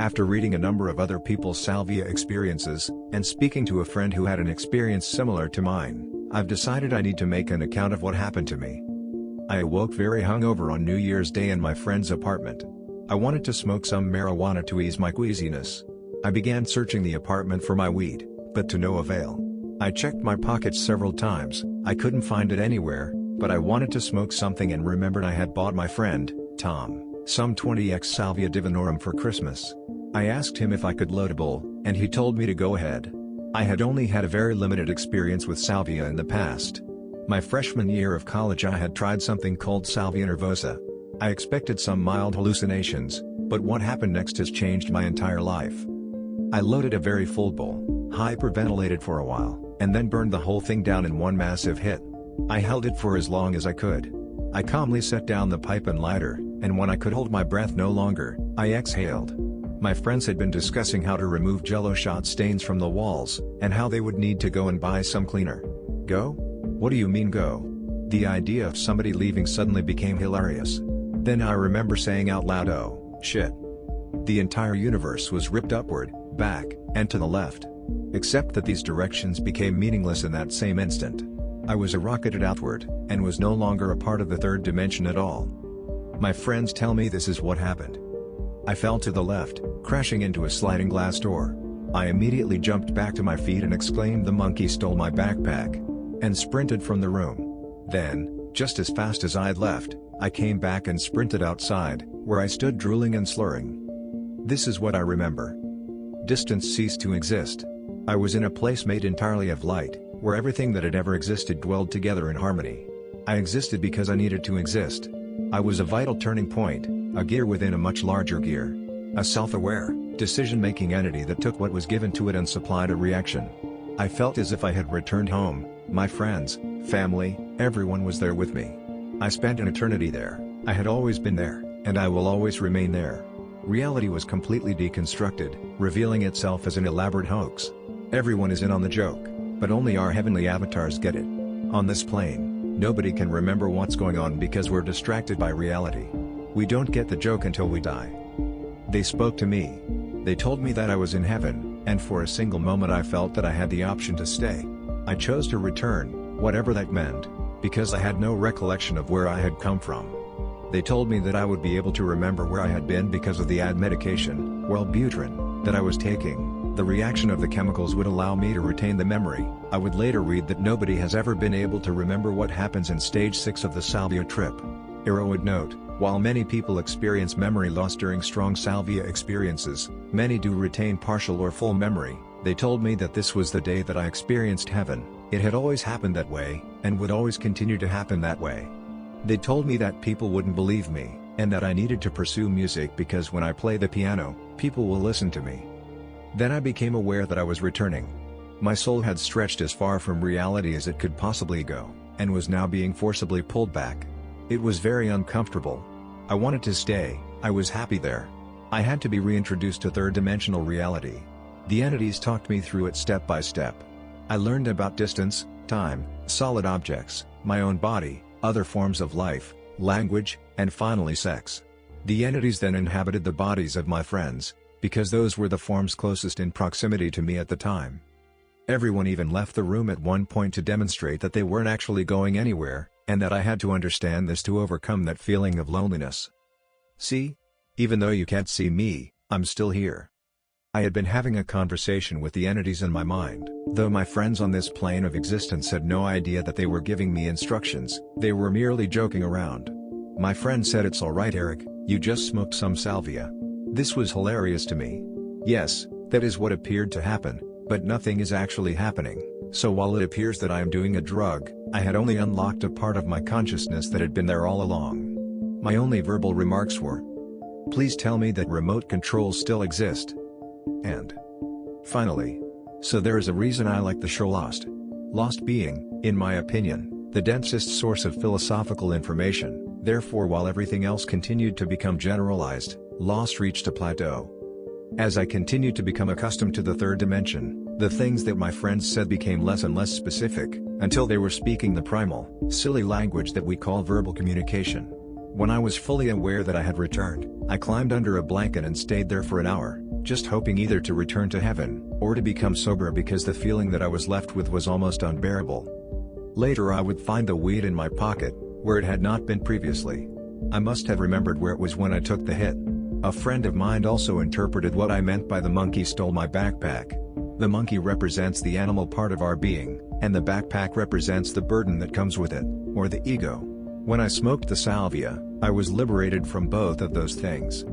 After reading a number of other people's salvia experiences, and speaking to a friend who had an experience similar to mine, I've decided I need to make an account of what happened to me. I awoke very hungover on New Year's Day in my friend's apartment. I wanted to smoke some marijuana to ease my queasiness. I began searching the apartment for my weed, but to no avail. I checked my pockets several times, I couldn't find it anywhere, but I wanted to smoke something and remembered I had bought my friend, Tom, some 20x Salvia divinorum for Christmas. I asked him if I could load a bowl, and he told me to go ahead. I had only had a very limited experience with salvia in the past. My freshman year of college I had tried something called salvia nervosa. I expected some mild hallucinations, but what happened next has changed my entire life. I loaded a very full bowl, hyperventilated for a while, and then burned the whole thing down in one massive hit. I held it for as long as I could. I calmly set down the pipe and lighter, and when I could hold my breath no longer, I exhaled. My friends had been discussing how to remove jello shot stains from the walls, and how they would need to go and buy some cleaner. Go? What do you mean go? The idea of somebody leaving suddenly became hilarious. Then I remember saying out loud, oh, shit. The entire universe was ripped upward, back, and to the left. Except that these directions became meaningless in that same instant. I was rocketed outward, and was no longer a part of the third dimension at all. My friends tell me this is what happened. I fell to the left, crashing into a sliding glass door. I immediately jumped back to my feet and exclaimed, the monkey stole my backpack, and sprinted from the room. Then, just as fast as I'd left, I came back and sprinted outside, where I stood drooling and slurring. This is what I remember. Distance ceased to exist. I was in a place made entirely of light, where everything that had ever existed dwelled together in harmony. I existed because I needed to exist. I was a vital turning point, a gear within a much larger gear. A self-aware, decision-making entity that took what was given to it and supplied a reaction. I felt as if I had returned home. My friends, family, everyone was there with me. I spent an eternity there. I had always been there, and I will always remain there. Reality was completely deconstructed, revealing itself as an elaborate hoax. Everyone is in on the joke, but only our heavenly avatars get it. On this plane, nobody can remember what's going on because we're distracted by reality. We don't get the joke until we die. They spoke to me. They told me that I was in heaven, and for a single moment I felt that I had the option to stay. I chose to return, whatever that meant, because I had no recollection of where I had come from. They told me that I would be able to remember where I had been because of the ad medication, Wellbutrin, that I was taking. The reaction of the chemicals would allow me to retain the memory. I would later read that nobody has ever been able to remember what happens in stage 6 of the salvia trip. Era would note, while many people experience memory loss during strong salvia experiences, many do retain partial or full memory. They told me that this was the day that I experienced heaven. It had always happened that way, and would always continue to happen that way. They told me that people wouldn't believe me, and that I needed to pursue music because when I play the piano, people will listen to me. Then I became aware that I was returning. My soul had stretched as far from reality as it could possibly go, and was now being forcibly pulled back. It was very uncomfortable. I wanted to stay, I was happy there. I had to be reintroduced to third-dimensional reality. The entities talked me through it step by step. I learned about distance, time, solid objects, my own body, other forms of life, language, and finally sex. The entities then inhabited the bodies of my friends, because those were the forms closest in proximity to me at the time. Everyone even left the room at one point to demonstrate that they weren't actually going anywhere, and that I had to understand this to overcome that feeling of loneliness. See? Even though you can't see me, I'm still here. I had been having a conversation with the entities in my mind, though my friends on this plane of existence had no idea that they were giving me instructions, they were merely joking around. My friend said, "It's alright Eric, you just smoked some salvia." This was hilarious to me. Yes, that is what appeared to happen, but nothing is actually happening, so while it appears that I am doing a drug, I had only unlocked a part of my consciousness that had been there all along. My only verbal remarks were, "Please tell me that remote controls still exist." And finally, so there is a reason I like the show Lost. Lost being, in my opinion, the densest source of philosophical information, therefore while everything else continued to become generalized, Lost reached a plateau. As I continued to become accustomed to the third dimension, the things that my friends said became less and less specific, until they were speaking the primal, silly language that we call verbal communication. When I was fully aware that I had returned, I climbed under a blanket and stayed there for an hour, just hoping either to return to heaven, or to become sober because the feeling that I was left with was almost unbearable. Later I would find the weed in my pocket, where it had not been previously. I must have remembered where it was when I took the hit. A friend of mine also interpreted what I meant by the monkey stole my backpack. The monkey represents the animal part of our being, and the backpack represents the burden that comes with it, or the ego. When I smoked the salvia, I was liberated from both of those things.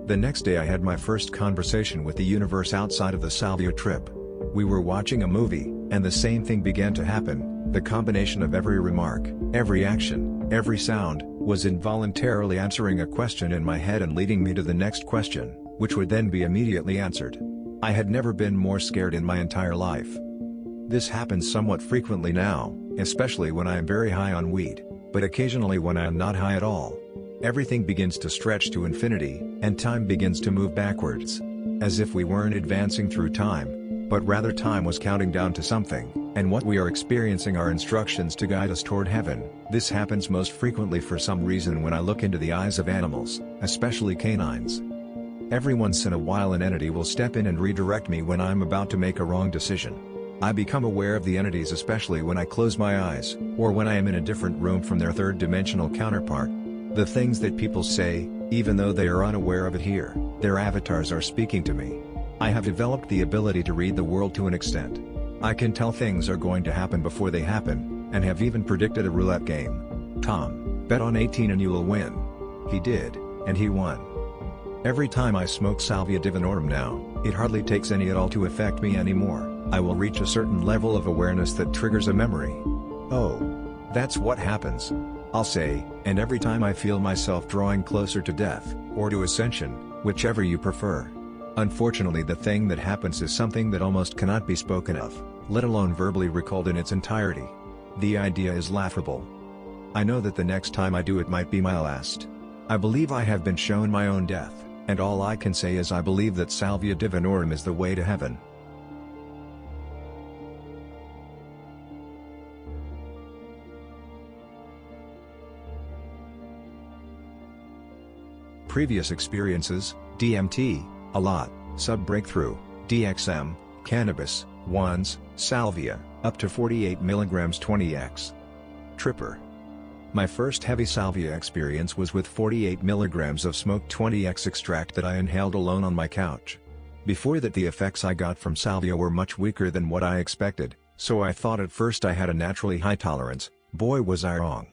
The next day I had my first conversation with the universe outside of the salvia trip. We were watching a movie, and the same thing began to happen. The combination of every remark, every action, every sound, was involuntarily answering a question in my head and leading me to the next question, which would then be immediately answered. I had never been more scared in my entire life. This happens somewhat frequently now, especially when I am very high on weed, but occasionally when I am not high at all. Everything begins to stretch to infinity, and time begins to move backwards. As if we weren't advancing through time, but rather time was counting down to something, and what we are experiencing are instructions to guide us toward heaven. This happens most frequently for some reason when I look into the eyes of animals, especially canines. Every once in a while an entity will step in and redirect me when I'm about to make a wrong decision. I become aware of the entities especially when I close my eyes, or when I am in a different room from their third-dimensional counterpart. The things that people say, even though they are unaware of it here, their avatars are speaking to me. I have developed the ability to read the world to an extent. I can tell things are going to happen before they happen, and have even predicted a roulette game. Tom, bet on 18 and you will win. He did, and he won. Every time I smoke Salvia divinorum now, it hardly takes any at all to affect me anymore. I will reach a certain level of awareness that triggers a memory. Oh, that's what happens, I'll say, and every time I feel myself drawing closer to death, or to ascension, whichever you prefer. Unfortunately the thing that happens is something that almost cannot be spoken of, let alone verbally recalled in its entirety. The idea is laughable. I know that the next time I do it might be my last. I believe I have been shown my own death, and all I can say is I believe that Salvia divinorum is the way to heaven. Previous experiences: DMT, a lot, sub-breakthrough, DXM, cannabis, ones, salvia, up to 48 mg 20x. Tripper. My first heavy salvia experience was with 48 mg of smoked 20x extract that I inhaled alone on my couch. Before that the effects I got from salvia were much weaker than what I expected, so I thought at first I had a naturally high tolerance. Boy was I wrong.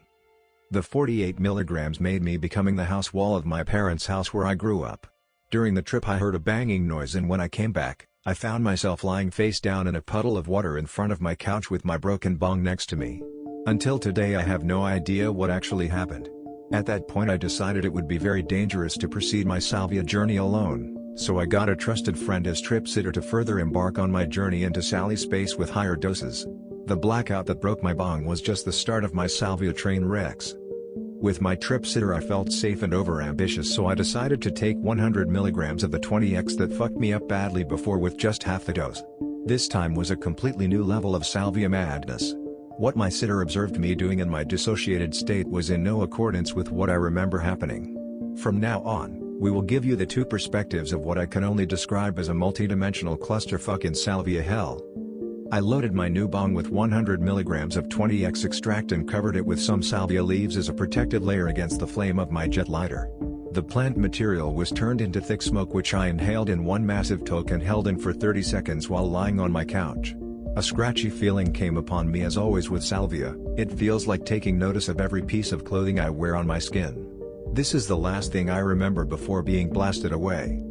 The 48 mg made me becoming the house wall of my parents' house where I grew up. During the trip I heard a banging noise and when I came back, I found myself lying face down in a puddle of water in front of my couch with my broken bong next to me. Until today I have no idea what actually happened. At that point I decided it would be very dangerous to proceed my salvia journey alone, so I got a trusted friend as trip sitter to further embark on my journey into Sally space with higher doses. The blackout that broke my bong was just the start of my salvia train wrecks. With my trip sitter I felt safe and overambitious, so I decided to take 100 mg of the 20x that fucked me up badly before with just half the dose. This time was a completely new level of salvia madness. What my sitter observed me doing in my dissociated state was in no accordance with what I remember happening. From now on, we will give you the two perspectives of what I can only describe as a multidimensional clusterfuck in salvia hell. I loaded my new bong with 100 mg of 20x extract and covered it with some salvia leaves as a protected layer against the flame of my jet lighter. The plant material was turned into thick smoke which I inhaled in one massive toke and held in for 30 seconds while lying on my couch. A scratchy feeling came upon me as always with salvia. It feels like taking notice of every piece of clothing I wear on my skin. This is the last thing I remember before being blasted away.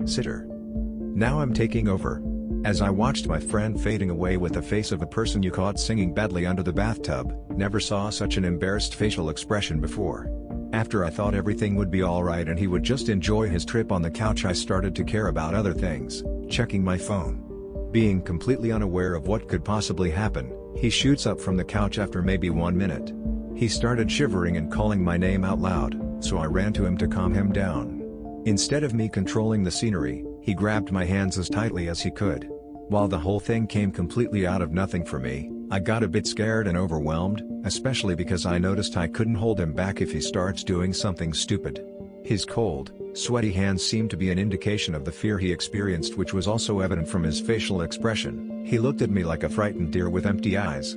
Sitter. Now I'm taking over. As I watched my friend fading away with the face of a person you caught singing badly under the bathtub, never saw such an embarrassed facial expression before. After I thought everything would be alright and he would just enjoy his trip on the couch, I started to care about other things, checking my phone. Being completely unaware of what could possibly happen, he shoots up from the couch after maybe 1 minute. He started shivering and calling my name out loud, so I ran to him to calm him down. Instead of me controlling the scenery, he grabbed my hands as tightly as he could. While the whole thing came completely out of nothing for me, I got a bit scared and overwhelmed, especially because I noticed I couldn't hold him back if he starts doing something stupid. His cold, sweaty hands seemed to be an indication of the fear he experienced, which was also evident from his facial expression. He looked at me like a frightened deer with empty eyes.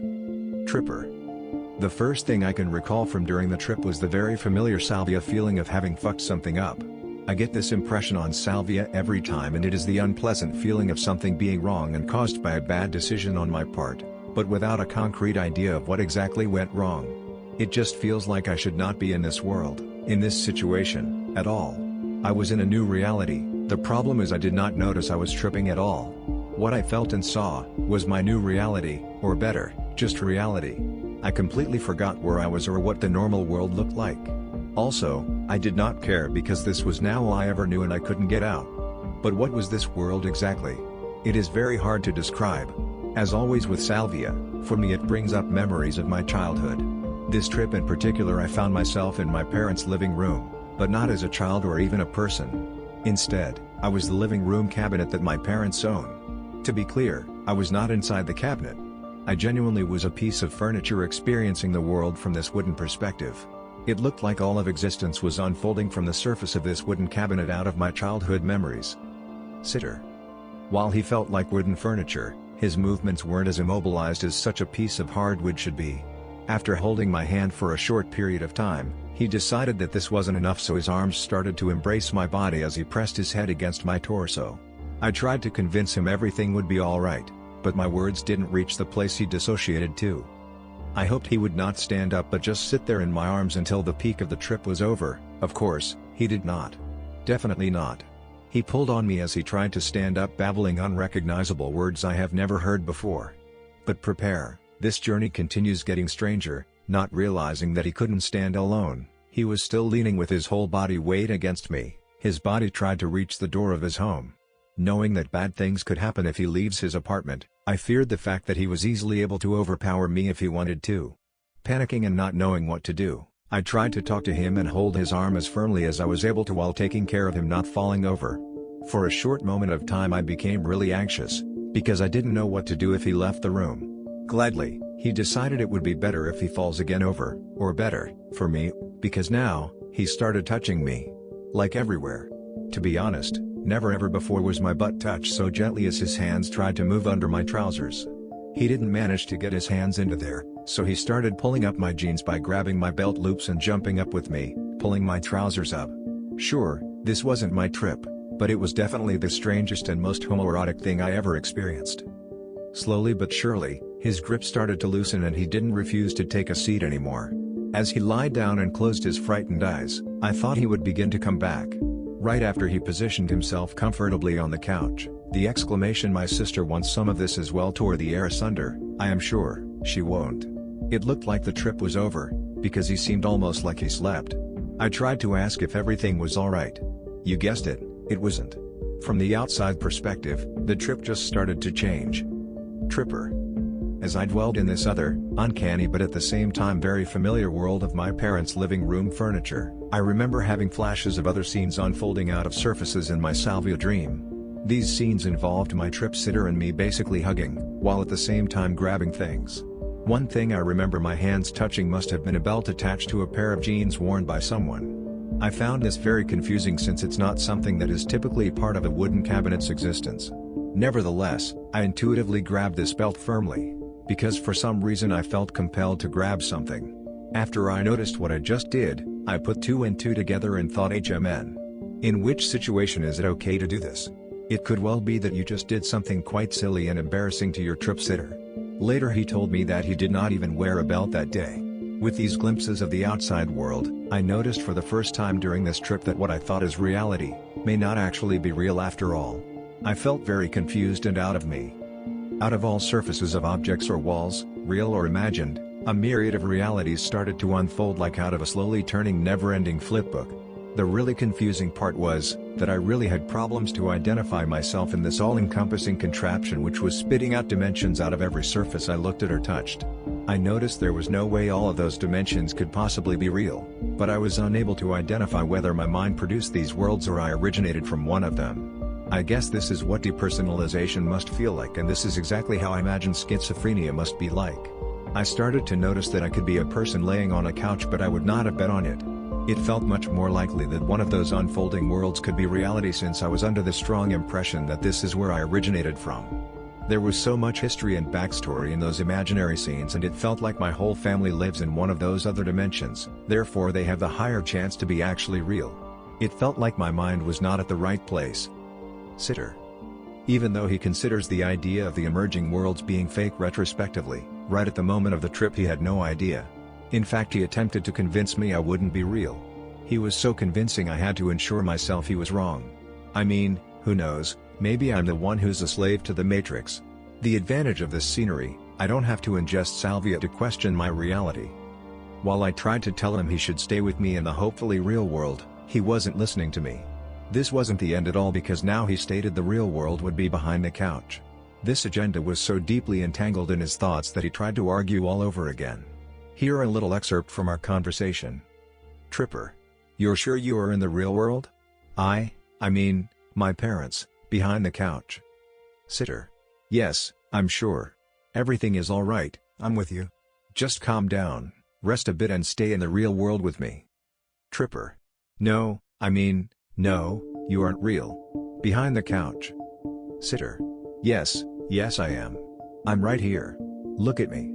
Tripper. The first thing I can recall from during the trip was the very familiar Salvia feeling of having fucked something up. I get this impression on Salvia every time, and it is the unpleasant feeling of something being wrong and caused by a bad decision on my part, but without a concrete idea of what exactly went wrong. It just feels like I should not be in this world, in this situation, at all. I was in a new reality. The problem is I did not notice I was tripping at all. What I felt and saw was my new reality, or better, just reality. I completely forgot where I was or what the normal world looked like. Also, I did not care because this was now all I ever knew and I couldn't get out. But what was this world exactly? It is very hard to describe. As always with Salvia, for me it brings up memories of my childhood. This trip in particular, I found myself in my parents' living room, but not as a child or even a person. Instead, I was the living room cabinet that my parents own. To be clear, I was not inside the cabinet. I genuinely was a piece of furniture experiencing the world from this wooden perspective. It looked like all of existence was unfolding from the surface of this wooden cabinet out of my childhood memories. Sitter. While he felt like wooden furniture, his movements weren't as immobilized as such a piece of hardwood should be. After holding my hand for a short period of time, he decided that this wasn't enough, so his arms started to embrace my body as he pressed his head against my torso. I tried to convince him everything would be alright, but my words didn't reach the place he dissociated to. I hoped he would not stand up but just sit there in my arms until the peak of the trip was over. Of course, he did not. Definitely not. He pulled on me as he tried to stand up, babbling unrecognizable words I have never heard before. But prepare, this journey continues getting stranger. Not realizing that he couldn't stand alone, he was still leaning with his whole body weight against me. His body tried to reach the door of his home. Knowing that bad things could happen if he leaves his apartment, I feared the fact that he was easily able to overpower me if he wanted to. Panicking and not knowing what to do, I tried to talk to him and hold his arm as firmly as I was able to while taking care of him not falling over. For a short moment of time I became really anxious, because I didn't know what to do if he left the room. Gladly, he decided it would be better if he falls again over, or better, for me, because now, he started touching me. Like everywhere. To be honest, never ever before was my butt touched so gently as his hands tried to move under my trousers. He didn't manage to get his hands into there, so he started pulling up my jeans by grabbing my belt loops and jumping up with me, pulling my trousers up. Sure, this wasn't my trip, but it was definitely the strangest and most homoerotic thing I ever experienced. Slowly but surely, his grip started to loosen and he didn't refuse to take a seat anymore. As he lied down and closed his frightened eyes, I thought he would begin to come back. Right after he positioned himself comfortably on the couch, the exclamation "My sister wants some of this" as well tore the air asunder. I am sure she won't. It looked like the trip was over, because he seemed almost like he slept. I tried to ask if everything was alright. You guessed it, it wasn't. From the outside perspective, the trip just started to change. Tripper. As I dwelled in this other, uncanny but at the same time very familiar world of my parents' living room furniture, I remember having flashes of other scenes unfolding out of surfaces in my Salvia dream. These scenes involved my trip sitter and me basically hugging, while at the same time grabbing things. One thing I remember my hands touching must have been a belt attached to a pair of jeans worn by someone. I found this very confusing since it's not something that is typically part of a wooden cabinet's existence. Nevertheless, I intuitively grabbed this belt firmly, because for some reason I felt compelled to grab something. After I noticed what I just did, I put two and two together and thought HMN. In which situation is it okay to do this? It could well be that you just did something quite silly and embarrassing to your trip sitter. Later he told me that he did not even wear a belt that day. With these glimpses of the outside world, I noticed for the first time during this trip that what I thought is reality, may not actually be real after all. I felt very confused and out of me. Out of all surfaces of objects or walls, real or imagined, a myriad of realities started to unfold like out of a slowly turning never-ending flipbook. The really confusing part was, that I really had problems to identify myself in this all-encompassing contraption which was spitting out dimensions out of every surface I looked at or touched. I noticed there was no way all of those dimensions could possibly be real, but I was unable to identify whether my mind produced these worlds or I originated from one of them. I guess this is what depersonalization must feel like, and this is exactly how I imagine schizophrenia must be like. I started to notice that I could be a person laying on a couch, but I would not have bet on it. It felt much more likely that one of those unfolding worlds could be reality, since I was under the strong impression that this is where I originated from. There was so much history and backstory in those imaginary scenes, and it felt like my whole family lives in one of those other dimensions, therefore they have the higher chance to be actually real. It felt like my mind was not at the right place. Sitter. Even though he considers the idea of the emerging worlds being fake retrospectively, right at the moment of the trip he had no idea. In fact, he attempted to convince me I wouldn't be real. He was so convincing I had to ensure myself he was wrong. I mean, who knows, maybe I'm the one who's a slave to the Matrix. The advantage of this scenery, I don't have to ingest salvia to question my reality. While I tried to tell him he should stay with me in the hopefully real world, he wasn't listening to me. This wasn't the end at all, because now he stated the real world would be behind the couch. This agenda was so deeply entangled in his thoughts that he tried to argue all over again. Here a little excerpt from our conversation. Tripper. You're sure you are in the real world? I mean, my parents, behind the couch. Sitter. Yes, I'm sure. Everything is alright, I'm with you. Just calm down, rest a bit and stay in the real world with me. Tripper. No, I mean, no, you aren't real. Behind the couch. Sitter. Yes I am. I'm right here. Look at me.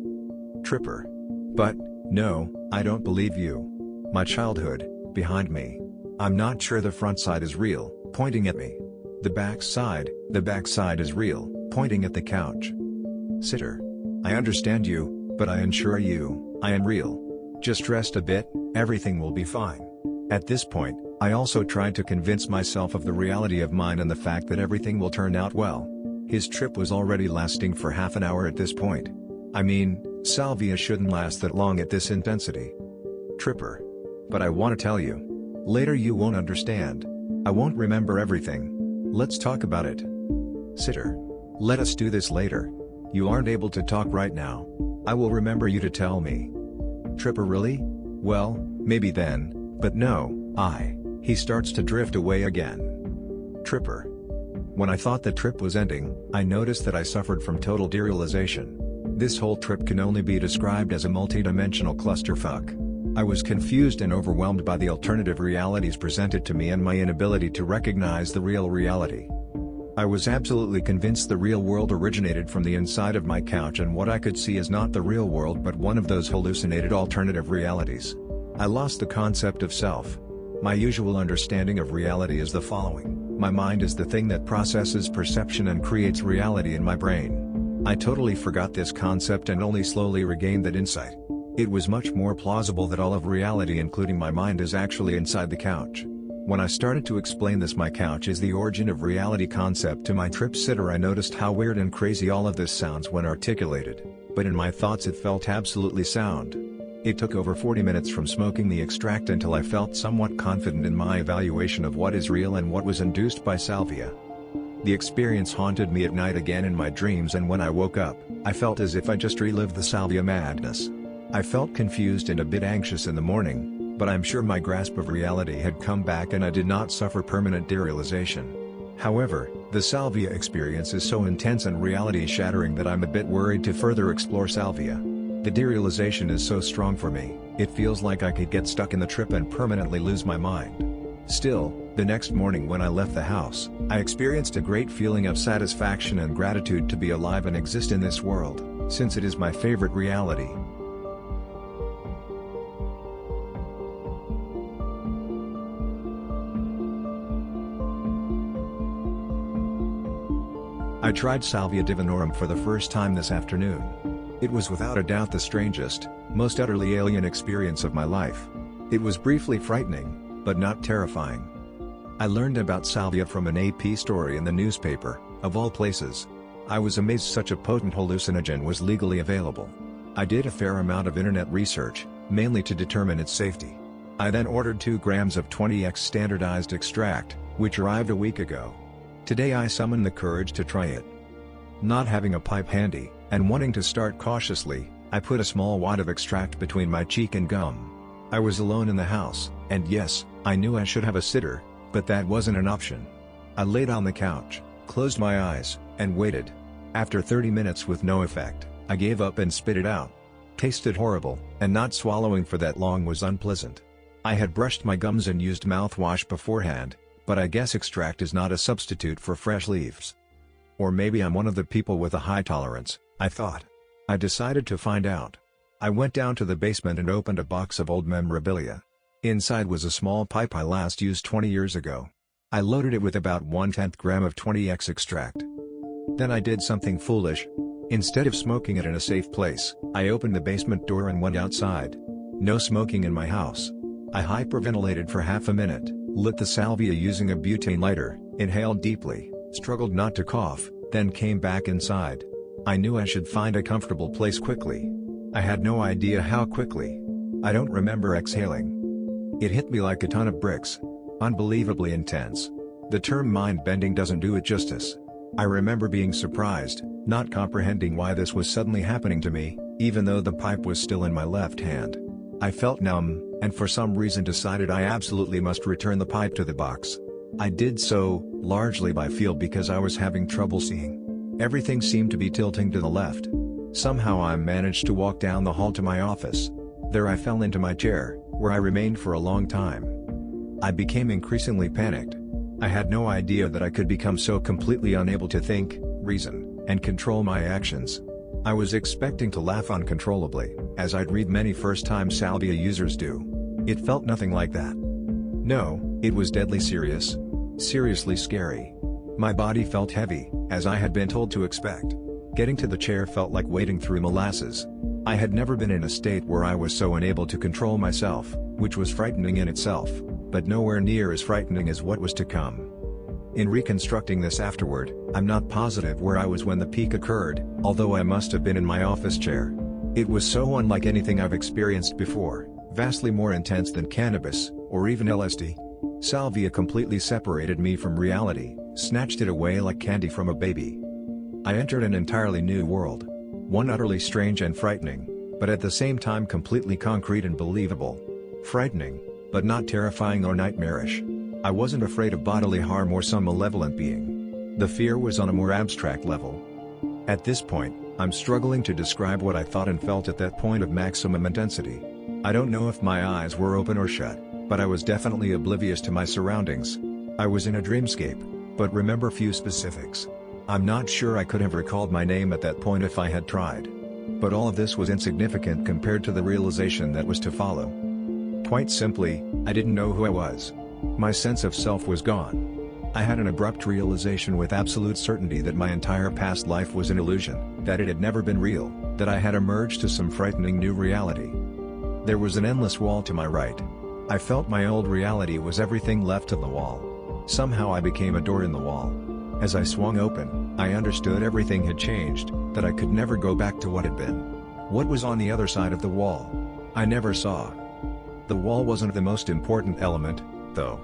Tripper. But, no, I don't believe you. My childhood, behind me. I'm not sure the front side is real, pointing at me. The back side is real, pointing at the couch. Sitter. I understand you, but I assure you, I am real. Just rest a bit, everything will be fine. At this point, I also tried to convince myself of the reality of mine and the fact that everything will turn out well. His trip was already lasting for half an hour at this point. I mean, salvia shouldn't last that long at this intensity. Tripper. But I want to tell you. Later you won't understand. I won't remember everything. Let's talk about it. Sitter. Let us do this later. You aren't able to talk right now. I will remember you to tell me. Tripper. Really? Well, maybe then, but no, He starts to drift away again. Tripper. When I thought the trip was ending, I noticed that I suffered from total derealization. This whole trip can only be described as a multidimensional clusterfuck. I was confused and overwhelmed by the alternative realities presented to me and my inability to recognize the real reality. I was absolutely convinced the real world originated from the inside of my couch, and what I could see is not the real world but one of those hallucinated alternative realities. I lost the concept of self. My usual understanding of reality is the following: my mind is the thing that processes perception and creates reality in my brain. I totally forgot this concept and only slowly regained that insight. It was much more plausible that all of reality, including my mind, is actually inside the couch. When I started to explain this "my couch is the origin of reality" concept to my trip sitter, I noticed how weird and crazy all of this sounds when articulated, but in my thoughts it felt absolutely sound. It took over 40 minutes from smoking the extract until I felt somewhat confident in my evaluation of what is real and what was induced by salvia. The experience haunted me at night again in my dreams, and when I woke up, I felt as if I just relived the salvia madness. I felt confused and a bit anxious in the morning, but I'm sure my grasp of reality had come back and I did not suffer permanent derealization. However, the salvia experience is so intense and reality-shattering that I'm a bit worried to further explore salvia. The derealization is so strong for me, it feels like I could get stuck in the trip and permanently lose my mind. Still, the next morning when I left the house, I experienced a great feeling of satisfaction and gratitude to be alive and exist in this world, since it is my favorite reality. I tried Salvia divinorum for the first time this afternoon. It was without a doubt the strangest, most utterly alien experience of my life. It was briefly frightening, but not terrifying. I learned about salvia from an AP story in the newspaper, of all places. I was amazed such a potent hallucinogen was legally available. I did a fair amount of internet research, mainly to determine its safety. I then ordered 2 grams of 20x standardized extract, which arrived a week ago. Today I summoned the courage to try it. Not having a pipe handy, and wanting to start cautiously, I put a small wad of extract between my cheek and gum. I was alone in the house, and yes, I knew I should have a sitter, but that wasn't an option. I laid on the couch, closed my eyes, and waited. After 30 minutes with no effect, I gave up and spit it out. Tasted horrible, and not swallowing for that long was unpleasant. I had brushed my gums and used mouthwash beforehand, but I guess extract is not a substitute for fresh leaves. Or maybe I'm one of the people with a high tolerance, I thought. I decided to find out. I went down to the basement and opened a box of old memorabilia. Inside was a small pipe I last used 20 years ago. I loaded it with about 1/10 gram of 20x extract. Then I did something foolish. Instead of smoking it in a safe place, I opened the basement door and went outside. No smoking in my house. I hyperventilated for half a minute, lit the salvia using a butane lighter, inhaled deeply, struggled not to cough, then came back inside. I knew I should find a comfortable place quickly. I had no idea how quickly. I don't remember exhaling. It hit me like a ton of bricks. Unbelievably intense. The term mind-bending doesn't do it justice. I remember being surprised, not comprehending why this was suddenly happening to me, even though the pipe was still in my left hand. I felt numb, and for some reason decided I absolutely must return the pipe to the box. I did so, largely by feel because I was having trouble seeing. Everything seemed to be tilting to the left. Somehow I managed to walk down the hall to my office. There I fell into my chair, where I remained for a long time. I became increasingly panicked. I had no idea that I could become so completely unable to think, reason, and control my actions. I was expecting to laugh uncontrollably, as I'd read many first-time salvia users do. It felt nothing like that. No, it was deadly serious. Seriously scary. My body felt heavy, as I had been told to expect. Getting to the chair felt like wading through molasses. I had never been in a state where I was so unable to control myself, which was frightening in itself, but nowhere near as frightening as what was to come. In reconstructing this afterward, I'm not positive where I was when the peak occurred, although I must have been in my office chair. It was so unlike anything I've experienced before, vastly more intense than cannabis, or even LSD. Salvia completely separated me from reality, snatched it away like candy from a baby. I entered an entirely new world. One utterly strange and frightening, but at the same time completely concrete and believable. Frightening, but not terrifying or nightmarish. I wasn't afraid of bodily harm or some malevolent being. The fear was on a more abstract level. At this point, I'm struggling to describe what I thought and felt at that point of maximum intensity. I don't know if my eyes were open or shut, but I was definitely oblivious to my surroundings. I was in a dreamscape, but remember few specifics. I'm not sure I could have recalled my name at that point if I had tried. But all of this was insignificant compared to the realization that was to follow. Quite simply, I didn't know who I was. My sense of self was gone. I had an abrupt realization with absolute certainty that my entire past life was an illusion, that it had never been real, that I had emerged to some frightening new reality. There was an endless wall to my right. I felt my old reality was everything left of the wall. Somehow I became a door in the wall. As I swung open, I understood everything had changed, that I could never go back to what had been. What was on the other side of the wall? I never saw. The wall wasn't the most important element, though.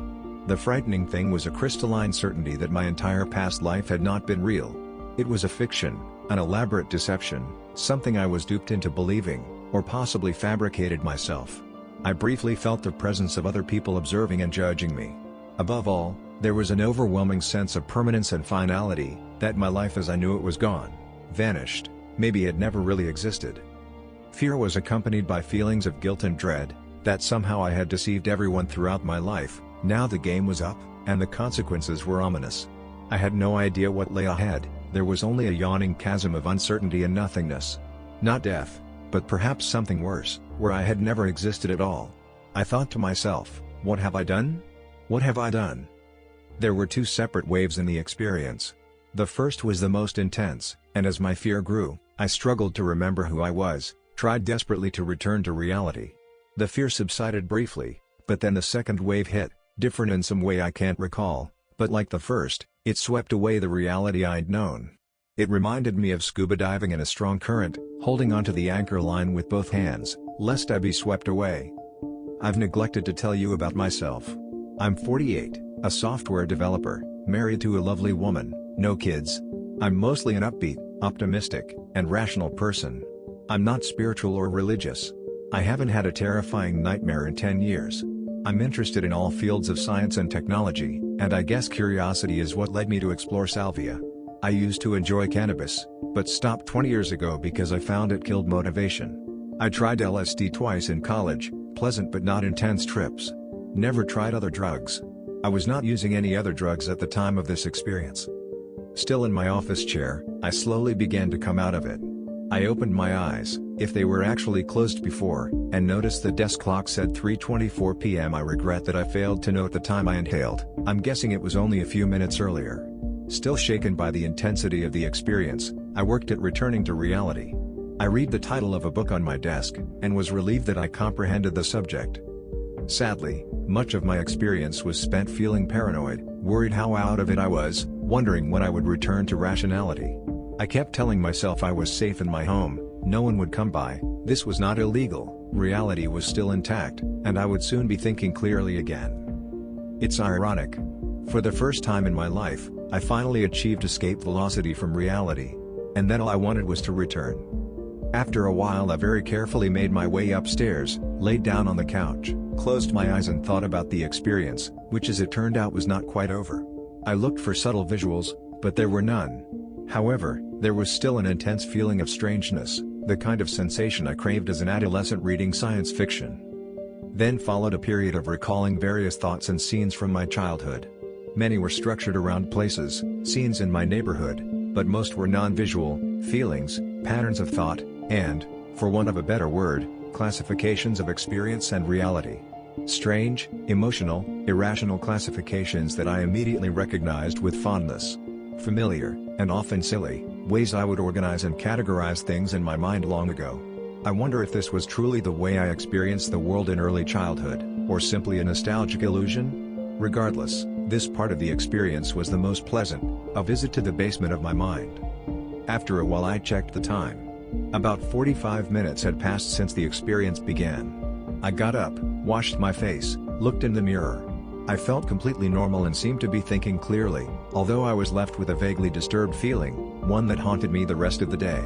The frightening thing was a crystalline certainty that my entire past life had not been real. It was a fiction, an elaborate deception, something I was duped into believing, or possibly fabricated myself. I briefly felt the presence of other people observing and judging me. Above all, there was an overwhelming sense of permanence and finality, that my life as I knew it was gone, vanished, maybe it never really existed. Fear was accompanied by feelings of guilt and dread, that somehow I had deceived everyone throughout my life. Now the game was up, and the consequences were ominous. I had no idea what lay ahead, there was only a yawning chasm of uncertainty and nothingness. Not death, but perhaps something worse, where I had never existed at all. I thought to myself, what have I done? What have I done? There were two separate waves in the experience. The first was the most intense, and as my fear grew, I struggled to remember who I was, tried desperately to return to reality. The fear subsided briefly, but then the second wave hit, different in some way I can't recall, but like the first, it swept away the reality I'd known. It reminded me of scuba diving in a strong current, holding onto the anchor line with both hands, lest I be swept away. I've neglected to tell you about myself. I'm 48, a software developer, married to a lovely woman, no kids. I'm mostly an upbeat, optimistic, and rational person. I'm not spiritual or religious. I haven't had a terrifying nightmare in 10 years. I'm interested in all fields of science and technology, and I guess curiosity is what led me to explore salvia. I used to enjoy cannabis, but stopped 20 years ago because I found it killed motivation. I tried LSD twice in college, pleasant but not intense trips. Never tried other drugs. I was not using any other drugs at the time of this experience. Still in my office chair, I slowly began to come out of it. I opened my eyes, if they were actually closed before, and noticed the desk clock said 3:24 p.m. I regret that I failed to note the time I inhaled. I'm guessing it was only a few minutes earlier. Still shaken by the intensity of the experience, I worked at returning to reality. I read the title of a book on my desk, and was relieved that I comprehended the subject. Sadly, much of my experience was spent feeling paranoid, worried how out of it I was, wondering when I would return to rationality. I kept telling myself I was safe in my home, no one would come by, this was not illegal, reality was still intact, and I would soon be thinking clearly again. It's ironic. For the first time in my life, I finally achieved escape velocity from reality. And then all I wanted was to return. After a while I very carefully made my way upstairs, laid down on the couch, closed my eyes and thought about the experience, which as it turned out was not quite over. I looked for subtle visuals, but there were none. However, there was still an intense feeling of strangeness, the kind of sensation I craved as an adolescent reading science fiction. Then followed a period of recalling various thoughts and scenes from my childhood. Many were structured around places, scenes in my neighborhood, but most were non-visual, feelings, patterns of thought, and, for want of a better word, classifications of experience and reality. Strange, emotional, irrational classifications that I immediately recognized with fondness. Familiar, and often silly, ways I would organize and categorize things in my mind long ago. I wonder if this was truly the way I experienced the world in early childhood, or simply a nostalgic illusion? Regardless, this part of the experience was the most pleasant, a visit to the basement of my mind. After a while I checked the time. About 45 minutes had passed since the experience began. I got up, washed my face, looked in the mirror. I felt completely normal and seemed to be thinking clearly, although I was left with a vaguely disturbed feeling, one that haunted me the rest of the day.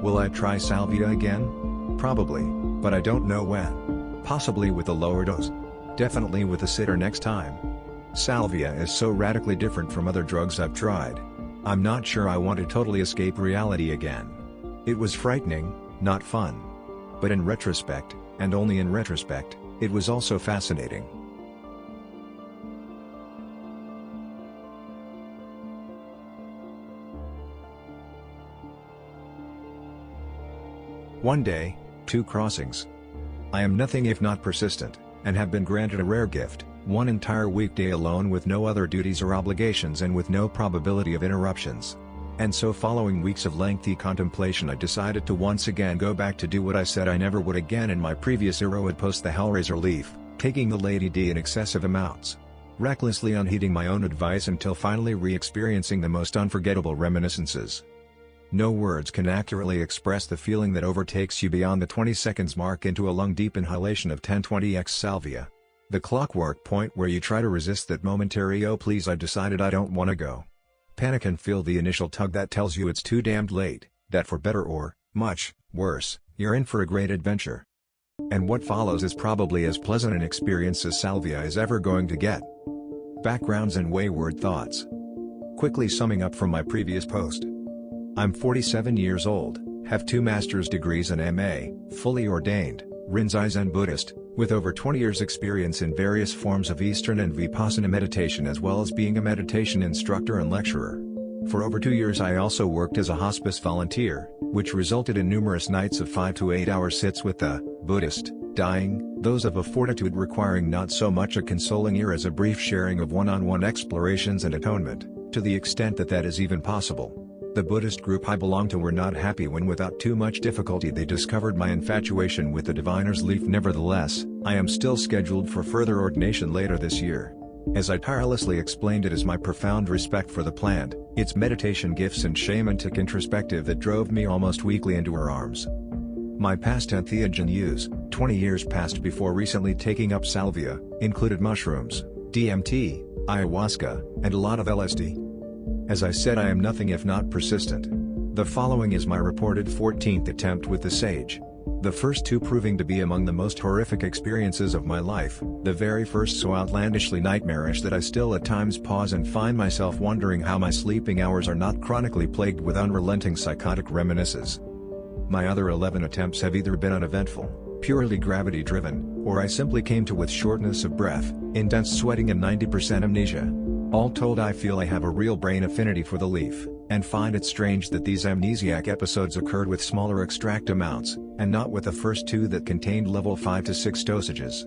Will I try Salvia again? Probably, but I don't know when. Possibly with a lower dose. Definitely with a sitter next time. Salvia is so radically different from other drugs I've tried. I'm not sure I want to totally escape reality again. It was frightening, not fun. But in retrospect, and only in retrospect, it was also fascinating. One day, 2 crossings. I am nothing if not persistent, and have been granted a rare gift, one entire weekday alone with no other duties or obligations and with no probability of interruptions. And so following weeks of lengthy contemplation I decided to once again go back to do what I said I never would again in my previous era would post the Hellraiser leaf, taking the Lady D in excessive amounts. Recklessly unheeding my own advice until finally re-experiencing the most unforgettable reminiscences. No words can accurately express the feeling that overtakes you beyond the 20 seconds mark into a lung-deep inhalation of 1020x salvia. The clockwork point where you try to resist that momentary "oh please I decided I don't wanna go." Panic and feel the initial tug that tells you it's too damned late, that for better or, much, worse, you're in for a great adventure. And what follows is probably as pleasant an experience as salvia is ever going to get. Backgrounds and wayward thoughts. Quickly summing up from my previous post. I'm 47 years old, have 2 master's degrees and MA, fully ordained, Rinzai Zen Buddhist, with over 20 years experience in various forms of Eastern and Vipassana meditation as well as being a meditation instructor and lecturer. For over 2 years I also worked as a hospice volunteer, which resulted in numerous nights of 5 to 8 hour sits with the Buddhist, dying, those of a fortitude requiring not so much a consoling ear as a brief sharing of one-on-one explorations and atonement, to the extent that that is even possible. The Buddhist group I belonged to were not happy when without too much difficulty they discovered my infatuation with the diviner's leaf. Nevertheless, I am still scheduled for further ordination later this year. As I tirelessly explained, it is my profound respect for the plant, its meditation gifts and shamanic introspective that drove me almost weekly into her arms. My past entheogen use, 20 years past before recently taking up salvia, included mushrooms, DMT, ayahuasca, and a lot of LSD. As I said, I am nothing if not persistent. The following is my reported 14th attempt with the sage. The first 2 proving to be among the most horrific experiences of my life, the very first so outlandishly nightmarish that I still at times pause and find myself wondering how my sleeping hours are not chronically plagued with unrelenting psychotic reminiscences. My other 11 attempts have either been uneventful, purely gravity-driven, Or I simply came to with shortness of breath, intense sweating and 90% amnesia. All told, I feel I have a real brain affinity for the leaf, and find it strange that these amnesiac episodes occurred with smaller extract amounts, and not with the first two that contained level 5 to 6 dosages.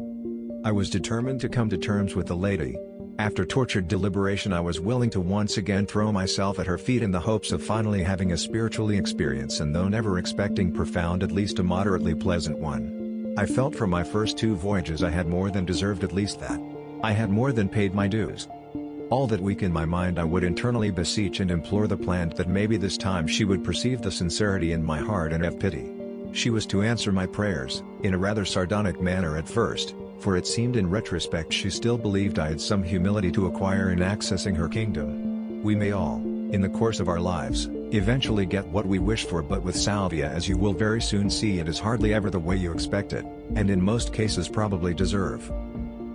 I was determined to come to terms with the lady. After tortured deliberation, I was willing to once again throw myself at her feet in the hopes of finally having a spiritual experience, and though never expecting profound, at least a moderately pleasant one. I felt for my first 2 voyages I had more than deserved at least that. I had more than paid my dues. All that week in my mind I would internally beseech and implore the plant that maybe this time she would perceive the sincerity in my heart and have pity. She was to answer my prayers, in a rather sardonic manner at first, for it seemed in retrospect she still believed I had some humility to acquire in accessing her kingdom. We may all, in the course of our lives, eventually get what we wish for, but with Salvia, as you will very soon see, it is hardly ever the way you expect it, and in most cases probably deserve.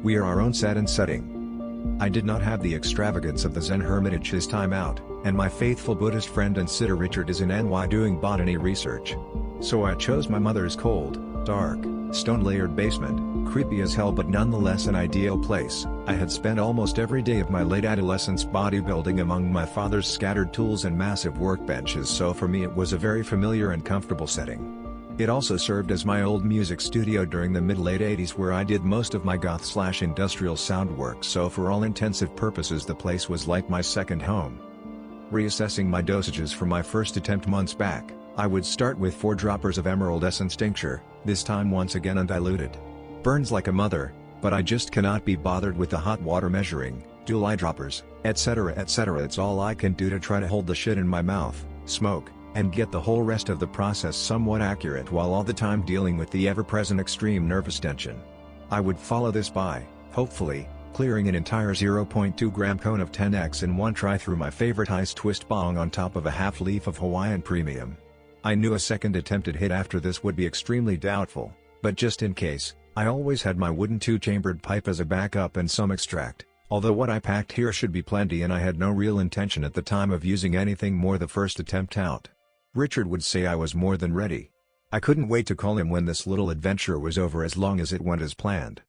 We are our own set and setting. I did not have the extravagance of the Zen hermitage this time out, and my faithful Buddhist friend and sitter Richard is in NY doing botany research. So I chose my mother's cold, dark, stone-layered basement, creepy as hell but nonetheless an ideal place. I had spent almost every day of my late adolescence bodybuilding among my father's scattered tools and massive workbenches, so for me it was a very familiar and comfortable setting. It also served as my old music studio during the mid-late 80s, where I did most of my goth/industrial sound work, so for all intensive purposes the place was like my second home. Reassessing my dosages for my first attempt months back, I would start with 4 droppers of emerald essence tincture, this time once again undiluted. Burns like a mother, but I just cannot be bothered with the hot water measuring, dual eyedroppers, etc. etc. It's all I can do to try to hold the shit in my mouth, smoke, and get the whole rest of the process somewhat accurate, while all the time dealing with the ever-present extreme nervous tension. I would follow this by, hopefully, clearing an entire 0.2 gram cone of 10x in one try through my favorite ice twist bong on top of a half leaf of Hawaiian Premium. I knew a second attempted hit after this would be extremely doubtful, but just in case, I always had my wooden 2-chambered pipe as a backup and some extract, although what I packed here should be plenty, and I had no real intention at the time of using anything more the first attempt out. Richard would say I was more than ready. I couldn't wait to call him when this little adventure was over, as long as it went as planned.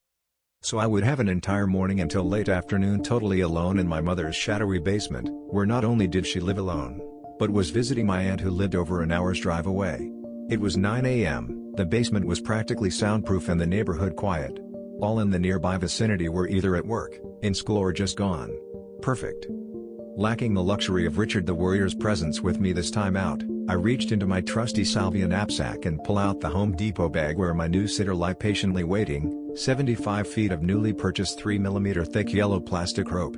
So I would have an entire morning until late afternoon totally alone in my mother's shadowy basement, where not only did she live alone, but was visiting my aunt who lived over an hour's drive away. It was 9 a.m., the basement was practically soundproof and the neighborhood quiet. All in the nearby vicinity were either at work, in school, or just gone. Perfect. Lacking the luxury of Richard the Warrior's presence with me this time out, I reached into my trusty Salvia knapsack and pull out the Home Depot bag where my new sitter lie patiently waiting, 75 feet of newly purchased 3mm thick yellow plastic rope.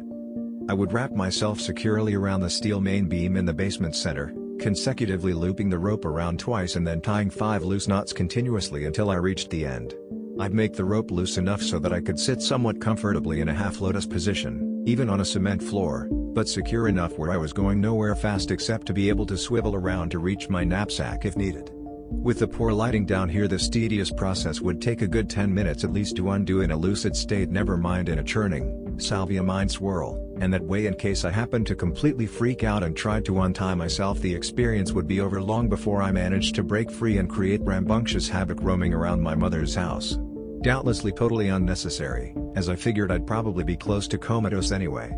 I would wrap myself securely around the steel main beam in the basement center, consecutively looping the rope around twice and then tying 5 loose knots continuously until I reached the end. I'd make the rope loose enough so that I could sit somewhat comfortably in a half-lotus position, even on a cement floor, but secure enough where I was going nowhere fast except to be able to swivel around to reach my knapsack if needed. With the poor lighting down here, this tedious process would take a good 10 minutes at least to undo in a lucid state, never mind in a churning, Salvia mind swirl, and that way in case I happened to completely freak out and tried to untie myself, the experience would be over long before I managed to break free and create rambunctious havoc roaming around my mother's house. Doubtlessly totally unnecessary, as I figured I'd probably be close to comatose anyway.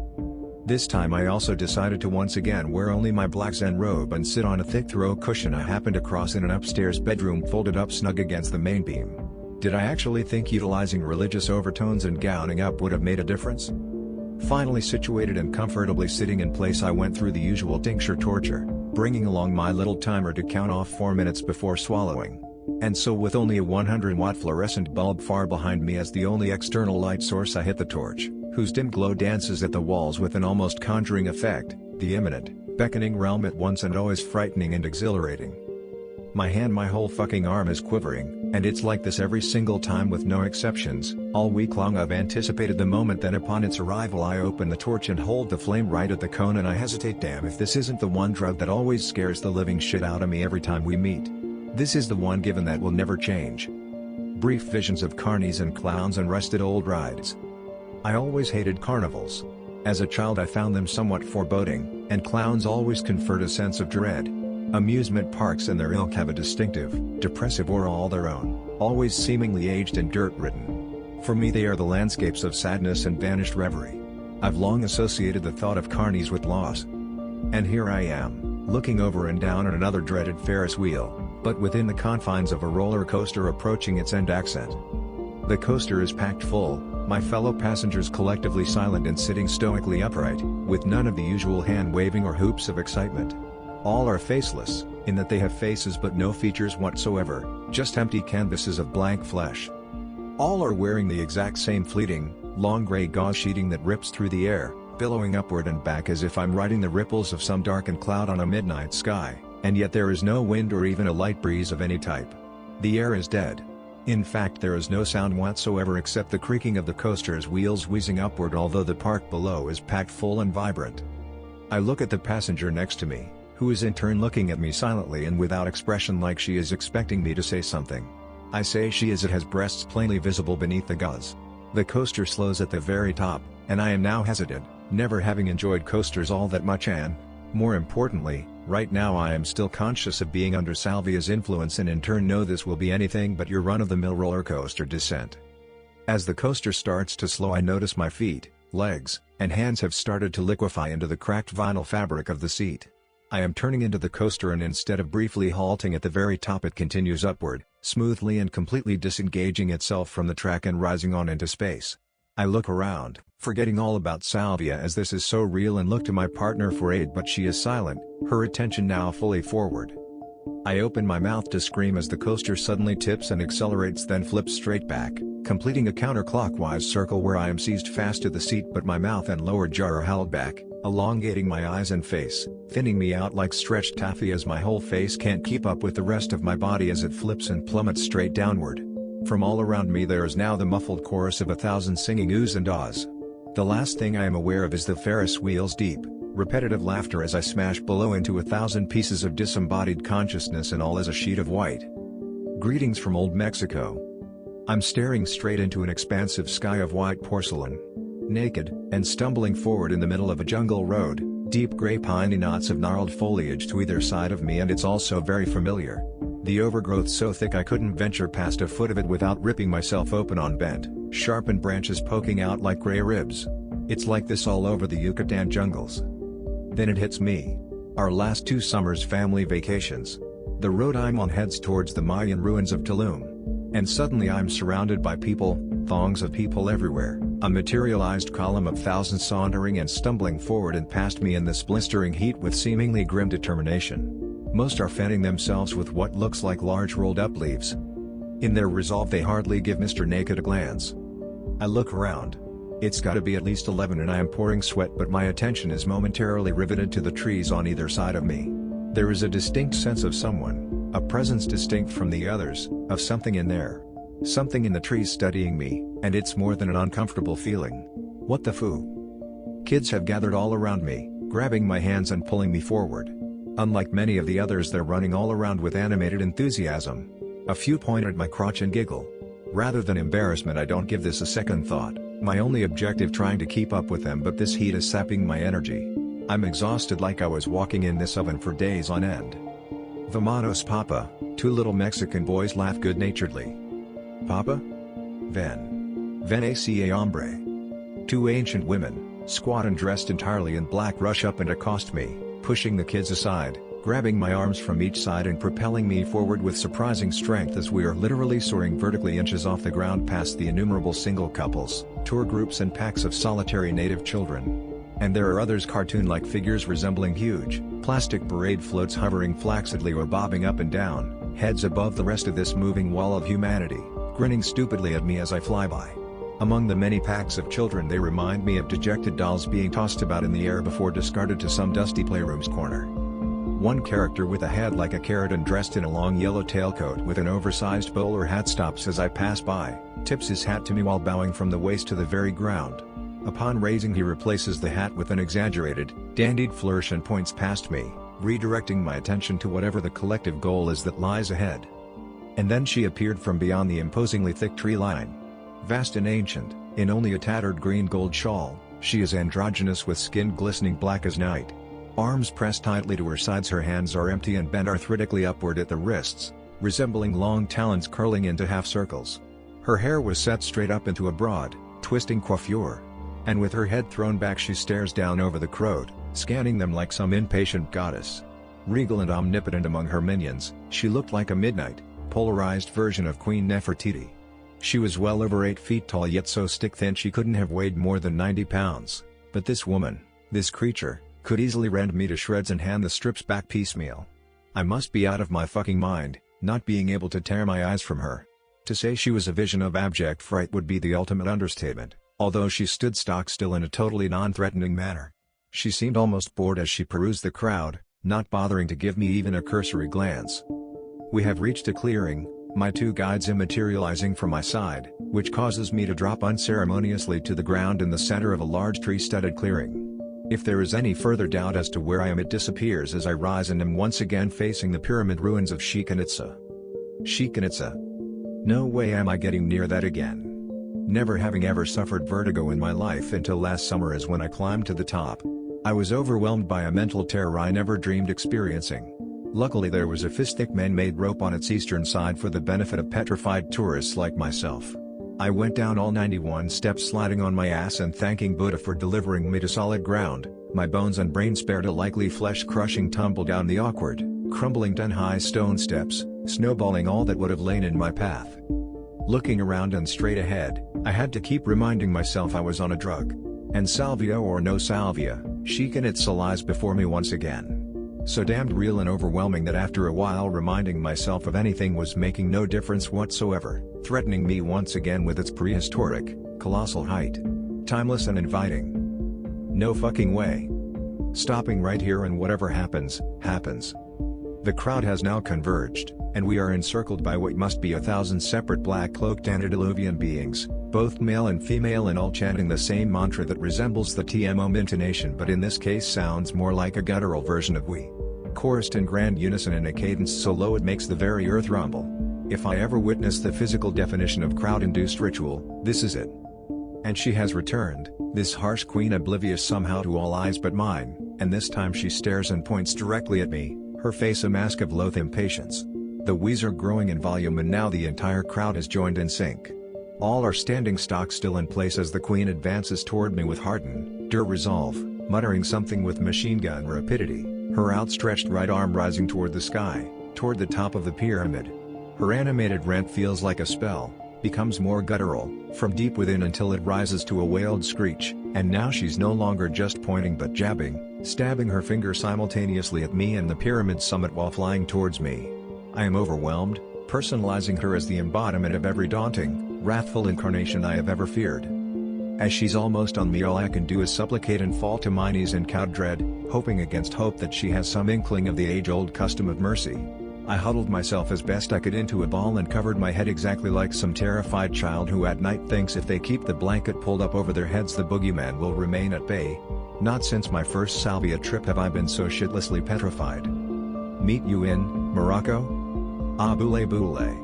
This time I also decided to once again wear only my black Zen robe and sit on a thick throw cushion I happened across in an upstairs bedroom folded up snug against the main beam. Did I actually think utilizing religious overtones and gowning up would have made a difference? Finally situated and comfortably sitting in place, I went through the usual tincture torture, bringing along my little timer to count off 4 minutes before swallowing. And so with only a 100-watt fluorescent bulb far behind me as the only external light source, I hit the torch, whose dim glow dances at the walls with an almost conjuring effect, the imminent, beckoning realm at once and always frightening and exhilarating. My hand, my whole fucking arm is quivering, and it's like this every single time with no exceptions. All week long I've anticipated the moment, then upon its arrival I open the torch and hold the flame right at the cone and I hesitate. Damn if this isn't the one drug that always scares the living shit out of me every time we meet. This is the one given that will never change. Brief visions of carnies and clowns and rusted old rides. I always hated carnivals. As a child I found them somewhat foreboding, and clowns always conferred a sense of dread. Amusement parks and their ilk have a distinctive, depressive aura all their own, always seemingly aged and dirt-ridden. For me they are the landscapes of sadness and vanished reverie. I've long associated the thought of carnies with loss. And here I am, looking over and down at another dreaded Ferris wheel, but within the confines of a roller coaster approaching its end accent. The coaster is packed full, my fellow passengers collectively silent and sitting stoically upright, with none of the usual hand-waving or hoops of excitement. All are faceless, in that they have faces but no features whatsoever, just empty canvases of blank flesh. All are wearing the exact same fleeting, long gray gauze sheeting that rips through the air, billowing upward and back as if I'm riding the ripples of some darkened cloud on a midnight sky, and yet there is no wind or even a light breeze of any type. The air is dead. In fact, there is no sound whatsoever except the creaking of the coaster's wheels wheezing upward, although the park below is packed full and vibrant. I look at the passenger next to me, who is in turn looking at me silently and without expression, like she is expecting me to say something. I say she as it has breasts plainly visible beneath the gauze. The coaster slows at the very top, and I am now hesitant, never having enjoyed coasters all that much, and, more importantly, right now I am still conscious of being under Salvia's influence and in turn know this will be anything but your run-of-the-mill roller coaster descent. As the coaster starts to slow, I notice my feet, legs, and hands have started to liquefy into the cracked vinyl fabric of the seat. I am turning into the coaster, and instead of briefly halting at the very top, it continues upward, smoothly and completely disengaging itself from the track and rising on into space. I look around, forgetting all about Salvia as this is so real, and look to my partner for aid, but she is silent, her attention now fully forward. I open my mouth to scream as the coaster suddenly tips and accelerates, then flips straight back, completing a counterclockwise circle where I am seized fast to the seat, but my mouth and lower jaw are held back, elongating my eyes and face, thinning me out like stretched taffy as my whole face can't keep up with the rest of my body as it flips and plummets straight downward. From all around me there is now the muffled chorus of 1,000 singing oohs and ahs. The last thing I am aware of is the Ferris wheel's deep, repetitive laughter as I smash below into 1,000 pieces of disembodied consciousness, and all is a sheet of white. Greetings from old Mexico. I'm staring straight into an expansive sky of white porcelain. Naked, and stumbling forward in the middle of a jungle road, deep gray piney knots of gnarled foliage to either side of me, and it's also very familiar. The overgrowth so thick I couldn't venture past a foot of it without ripping myself open on bent, sharpened branches poking out like gray ribs. It's like this all over the Yucatan jungles. Then it hits me. Our last 2 summers' family vacations. The road I'm on heads towards the Mayan ruins of Tulum. And suddenly I'm surrounded by people, throngs of people everywhere, a materialized column of thousands sauntering and stumbling forward and past me in this blistering heat with seemingly grim determination. Most are fanning themselves with what looks like large rolled-up leaves. In their resolve they hardly give Mr. Naked a glance. I look around. It's gotta be at least 11 and I am pouring sweat, but my attention is momentarily riveted to the trees on either side of me. There is a distinct sense of someone, a presence distinct from the others, of something in there. Something in the trees studying me, and it's more than an uncomfortable feeling. What the foo? Kids have gathered all around me, grabbing my hands and pulling me forward. Unlike many of the others, they're running all around with animated enthusiasm. A few point at my crotch and giggle. Rather than embarrassment, I don't give this a second thought, my only objective trying to keep up with them, but this heat is sapping my energy. I'm exhausted, like I was walking in this oven for days on end. Vamanos papa, 2 little Mexican boys laugh good-naturedly. Papa? Ven aca hombre. 2 ancient women, squat and dressed entirely in black, rush up and accost me, pushing the kids aside, grabbing my arms from each side and propelling me forward with surprising strength as we are literally soaring vertically inches off the ground past the innumerable single couples, tour groups and packs of solitary native children. And there are others, cartoon-like figures resembling huge, plastic parade floats hovering flacidly or bobbing up and down, heads above the rest of this moving wall of humanity, grinning stupidly at me as I fly by. Among the many packs of children, they remind me of dejected dolls being tossed about in the air before discarded to some dusty playroom's corner. One character with a head like a carrot and dressed in a long yellow tailcoat with an oversized bowler hat stops as I pass by, tips his hat to me while bowing from the waist to the very ground. Upon raising, he replaces the hat with an exaggerated, dandied flourish and points past me, redirecting my attention to whatever the collective goal is that lies ahead. And then she appeared from beyond the imposingly thick tree line. Vast and ancient, in only a tattered green-gold shawl, she is androgynous with skin glistening black as night. Arms pressed tightly to her sides, her hands are empty and bent arthritically upward at the wrists, resembling long talons curling into half circles. Her hair was set straight up into a broad, twisting coiffure. And with her head thrown back she stares down over the crowd, scanning them like some impatient goddess. Regal and omnipotent among her minions, she looked like a midnight, polarized version of Queen Nefertiti. She was well over 8 feet tall yet so stick-thin she couldn't have weighed more than 90 pounds, but this woman, this creature, could easily rend me to shreds and hand the strips back piecemeal. I must be out of my fucking mind, not being able to tear my eyes from her. To say she was a vision of abject fright would be the ultimate understatement, although she stood stock still in a totally non-threatening manner. She seemed almost bored as she perused the crowd, not bothering to give me even a cursory glance. We have reached a clearing, my 2 guides immaterializing from my side, which causes me to drop unceremoniously to the ground in the center of a large tree-studded clearing. If there is any further doubt as to where I am, it disappears as I rise and am once again facing the pyramid ruins of Chichen Itza. Chichen Itza. No way am I getting near that again. Never having ever suffered vertigo in my life until last summer is when I climbed to the top. I was overwhelmed by a mental terror I never dreamed experiencing. Luckily there was a fist-thick man-made rope on its eastern side for the benefit of petrified tourists like myself. I went down all 91 steps sliding on my ass and thanking Buddha for delivering me to solid ground. My bones and brain spared a likely flesh-crushing tumble down the awkward, crumbling 10-high stone steps, snowballing all that would have lain in my path. Looking around and straight ahead, I had to keep reminding myself I was on a drug. And salvia or no salvia, Chichen Itza lies before me once again. So damned real and overwhelming that after a while reminding myself of anything was making no difference whatsoever, threatening me once again with its prehistoric, colossal height. Timeless and inviting. No fucking way. Stopping right here and whatever happens, happens. The crowd has now converged, and we are encircled by what must be 1,000 separate black-cloaked antediluvian beings, both male and female and all chanting the same mantra that resembles the TMO intonation but in this case sounds more like a guttural version of we. Chorused in grand unison in a cadence so low it makes the very earth rumble. If I ever witnessed the physical definition of crowd-induced ritual, this is it. And she has returned, this harsh queen oblivious somehow to all eyes but mine, and this time she stares and points directly at me, her face a mask of loath impatience. The wheeze are growing in volume and now the entire crowd has joined in sync. All are standing stock still in place as the queen advances toward me with hardened resolve, muttering something with machine gun rapidity, her outstretched right arm rising toward the sky, toward the top of the pyramid. Her animated rant feels like a spell, becomes more guttural, from deep within until it rises to a wailed screech, and now she's no longer just pointing but jabbing, stabbing her finger simultaneously at me and the pyramid summit while flying towards me. I am overwhelmed, personalizing her as the embodiment of every daunting, wrathful incarnation I have ever feared. As she's almost on me, all I can do is supplicate and fall to my knees in cowed dread, hoping against hope that she has some inkling of the age-old custom of mercy. I huddled myself as best I could into a ball and covered my head exactly like some terrified child who at night thinks if they keep the blanket pulled up over their heads the boogeyman will remain at bay. Not since my first Salvia trip have I been so shitlessly petrified. Meet you in Morocco? Aboulé boulé.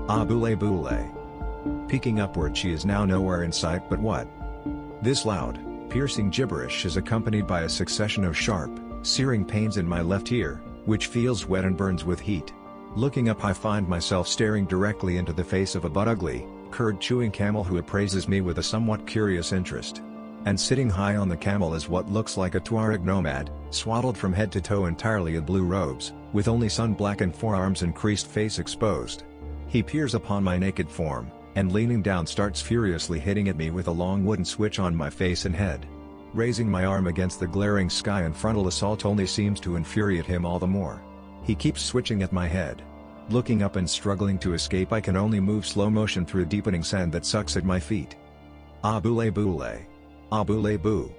Aboulé boulé. Peeking upward, she is now nowhere in sight, but what? This loud, piercing gibberish is accompanied by a succession of sharp, searing pains in my left ear, which feels wet and burns with heat. Looking up, I find myself staring directly into the face of a but-ugly, curd-chewing camel who appraises me with a somewhat curious interest. And sitting high on the camel is what looks like a Tuareg nomad, swaddled from head to toe entirely in blue robes, with only sun-blackened forearms and creased face exposed. He peers upon my naked form, and leaning down starts furiously hitting at me with a long wooden switch on my face and head. Raising my arm against the glaring sky and frontal assault only seems to infuriate him all the more. He keeps switching at my head. Looking up and struggling to escape, I can only move slow motion through deepening sand that sucks at my feet. Aboulé boulé. Aboulé boo.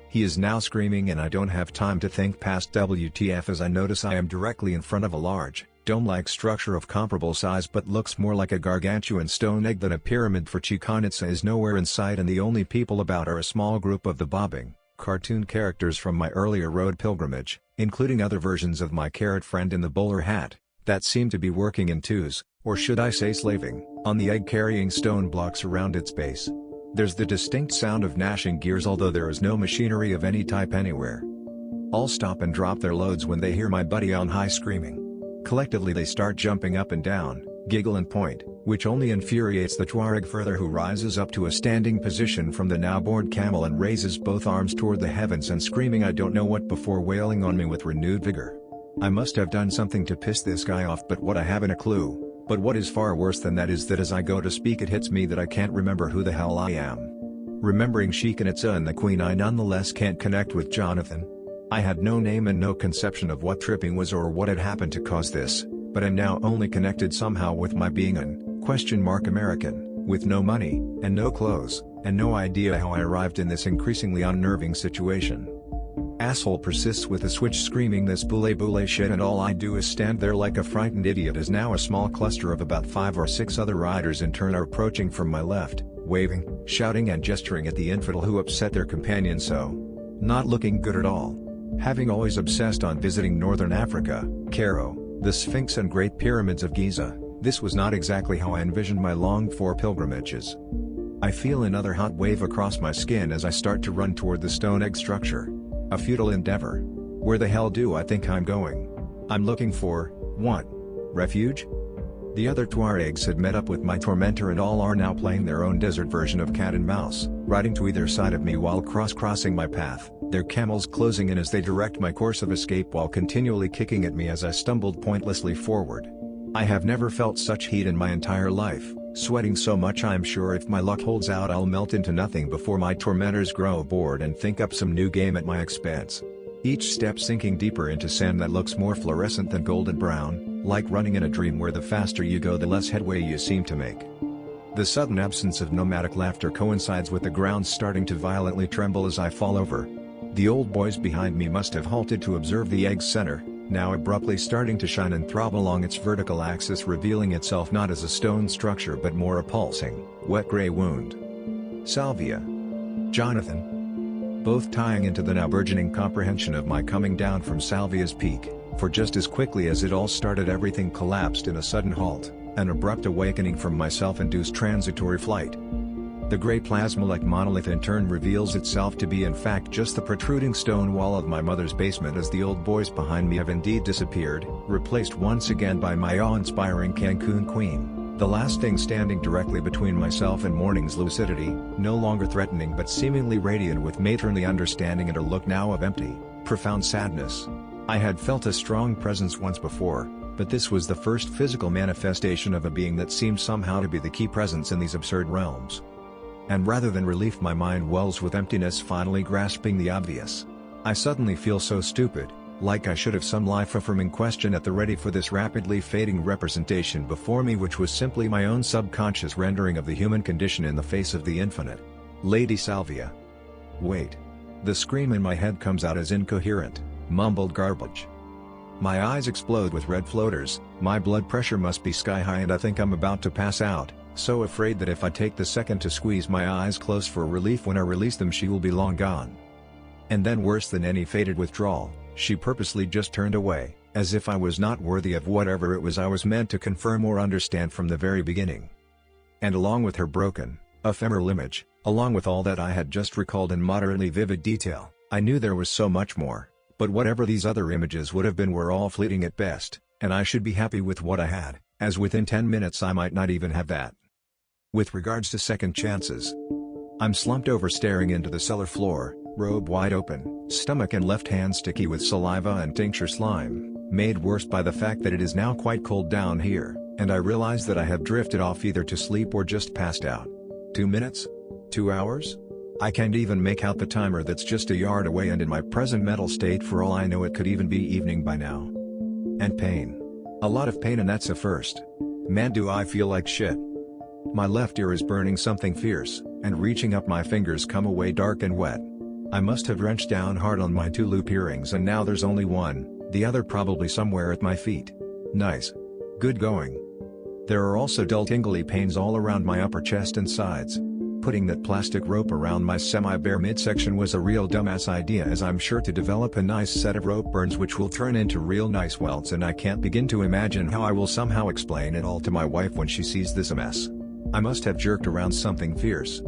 He is now screaming and I don't have time to think past WTF as I notice I am directly in front of a large, dome-like structure of comparable size but looks more like a gargantuan stone egg than a pyramid, for Chichen Itza is nowhere in sight and the only people about are a small group of the bobbing, cartoon characters from my earlier road pilgrimage, including other versions of my carrot friend in the bowler hat, that seem to be working in twos, or should I say slaving, on the egg-carrying stone blocks around its base. There's the distinct sound of gnashing gears, although there is no machinery of any type anywhere. All stop and drop their loads when they hear my buddy on high screaming. Collectively they start jumping up and down, giggle and point, which only infuriates the Tuareg further, who rises up to a standing position from the now bored camel and raises both arms toward the heavens and screaming I don't know what before wailing on me with renewed vigor. I must have done something to piss this guy off, but what I haven't a clue. But what is far worse than that is that as I go to speak it hits me that I can't remember who the hell I am. Remembering Sheik and Itza and the Queen, I nonetheless can't connect with Jonathan. I had no name and no conception of what tripping was or what had happened to cause this, but am now only connected somehow with my being an American, with no money, and no clothes, and no idea how I arrived in this increasingly unnerving situation. Asshole persists with the switch screaming this boule shit, and all I do is stand there like a frightened idiot as now a small cluster of about 5 or 6 other riders in turn are approaching from my left, waving, shouting and gesturing at the infidel who upset their companion so. Not looking good at all. Having always obsessed on visiting Northern Africa, Cairo, the Sphinx and Great Pyramids of Giza, this was not exactly how I envisioned my longed-for pilgrimages. I feel another hot wave across my skin as I start to run toward the stone egg structure. A futile endeavor. Where the hell do I think I'm going? I'm looking for, what? Refuge? The other Tuaregs had met up with my tormentor and all are now playing their own desert version of cat and mouse, riding to either side of me while crossing my path, their camels closing in as they direct my course of escape while continually kicking at me as I stumbled pointlessly forward. I have never felt such heat in my entire life, sweating so much I'm sure if my luck holds out I'll melt into nothing before my tormentors grow bored and think up some new game at my expense. Each step sinking deeper into sand that looks more fluorescent than golden brown, like running in a dream where the faster you go the less headway you seem to make. The sudden absence of nomadic laughter coincides with the ground starting to violently tremble as I fall over. The old boys behind me must have halted to observe the egg's center, now abruptly starting to shine and throb along its vertical axis, revealing itself not as a stone structure but more a pulsing, wet gray wound. Salvia. Jonathan. Both tying into the now burgeoning comprehension of my coming down from Salvia's peak, for just as quickly as it all started everything collapsed in a sudden halt, an abrupt awakening from my self-induced transitory flight. The gray plasma-like monolith in turn reveals itself to be in fact just the protruding stone wall of my mother's basement as the old boys behind me have indeed disappeared, replaced once again by my awe-inspiring Cancun queen, the last thing standing directly between myself and morning's lucidity, no longer threatening but seemingly radiant with matronly understanding and a look now of empty, profound sadness. I had felt a strong presence once before, but this was the first physical manifestation of a being that seemed somehow to be the key presence in these absurd realms. And rather than relief my mind wells with emptiness finally grasping the obvious. I suddenly feel so stupid, like I should have some life-affirming question at the ready for this rapidly fading representation before me which was simply my own subconscious rendering of the human condition in the face of the infinite. Lady Salvia. Wait. The scream in my head comes out as incoherent, mumbled garbage. My eyes explode with red floaters, my blood pressure must be sky high and I think I'm about to pass out. So afraid that if I take the second to squeeze my eyes close for relief when I release them she will be long gone. And then worse than any faded withdrawal, she purposely just turned away, as if I was not worthy of whatever it was I was meant to confirm or understand from the very beginning. And along with her broken, ephemeral image, along with all that I had just recalled in moderately vivid detail, I knew there was so much more, but whatever these other images would have been were all fleeting at best, and I should be happy with what I had, as within 10 minutes I might not even have that. With regards to second chances, I'm slumped over staring into the cellar floor, robe wide open, stomach and left hand sticky with saliva and tincture slime, made worse by the fact that it is now quite cold down here, and I realize that I have drifted off either to sleep or just passed out. 2 minutes? 2 hours? I can't even make out the timer that's just a yard away, and in my present mental state for all I know it could even be evening by now. And pain. A lot of pain, and that's a first. Man, do I feel like shit. My left ear is burning something fierce, and reaching up my fingers come away dark and wet. I must have wrenched down hard on my 2 loop earrings and now there's only one, the other probably somewhere at my feet. Nice. Good going. There are also dull tingly pains all around my upper chest and sides. Putting that plastic rope around my semi-bare midsection was a real dumbass idea, as I'm sure to develop a nice set of rope burns which will turn into real nice welts, and I can't begin to imagine how I will somehow explain it all to my wife when she sees this mess. I must have jerked around something fierce.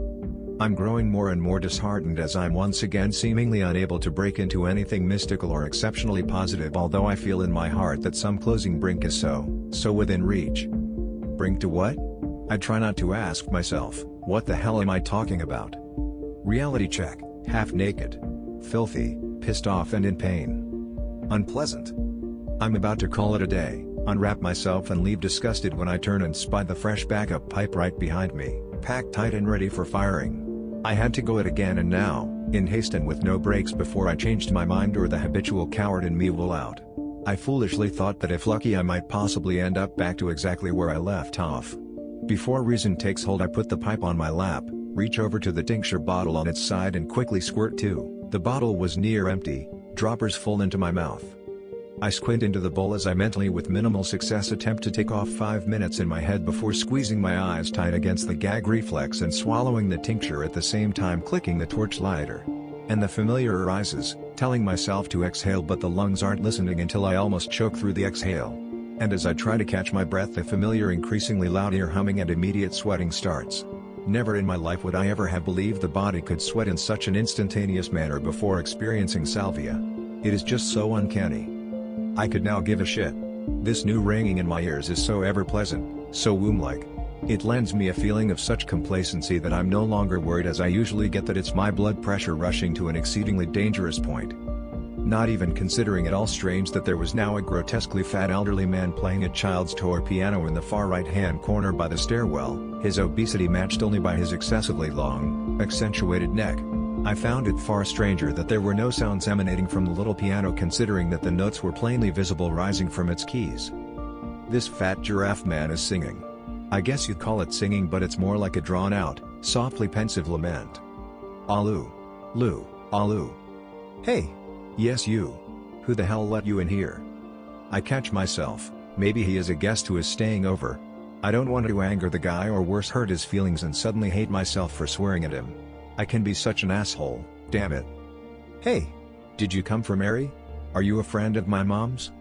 I'm growing more and more disheartened as I'm once again seemingly unable to break into anything mystical or exceptionally positive, although I feel in my heart that some closing brink is so within reach. brink to what? I try not to ask myself, what the hell am I talking about? Reality check, half naked. Filthy, pissed off and in pain. Unpleasant. I'm about to call it a day, unwrap myself and leave disgusted when I turn and spy the fresh backup pipe right behind me, packed tight and ready for firing. I had to go it again and now, in haste and with no breaks before I changed my mind or the habitual coward in me will out. I foolishly thought that if lucky I might possibly end up back to exactly where I left off. Before reason takes hold I put the pipe on my lap, reach over to the tincture bottle on its side and quickly squirt two. The bottle was near empty, droppers full into my mouth. I squint into the bowl as I mentally with minimal success attempt to take off 5 minutes in my head before squeezing my eyes tight against the gag reflex and swallowing the tincture at the same time clicking the torch lighter. And the familiar arises, telling myself to exhale but the lungs aren't listening until I almost choke through the exhale. And as I try to catch my breath the familiar increasingly loud ear humming and immediate sweating starts. Never in my life would I ever have believed the body could sweat in such an instantaneous manner before experiencing salvia. It is just so uncanny. I could now give a shit. This new ringing in my ears is so ever-pleasant, so womb-like. It lends me a feeling of such complacency that I'm no longer worried as I usually get that it's my blood pressure rushing to an exceedingly dangerous point. Not even considering it all strange that there was now a grotesquely fat elderly man playing a child's toy piano in the far right-hand corner by the stairwell, his obesity matched only by his excessively long, accentuated neck. I found it far stranger that there were no sounds emanating from the little piano considering that the notes were plainly visible rising from its keys. This fat giraffe man is singing. I guess you'd call it singing but it's more like a drawn-out, softly pensive lament. Aloo. Loo, aloo. Hey! Yes you. Who the hell let you in here? I catch myself, maybe he is a guest who is staying over. I don't want to anger the guy or worse hurt his feelings and suddenly hate myself for swearing at him. I can be such an asshole, damn it. Hey! Did you come for Mary? Are you a friend of my mom's?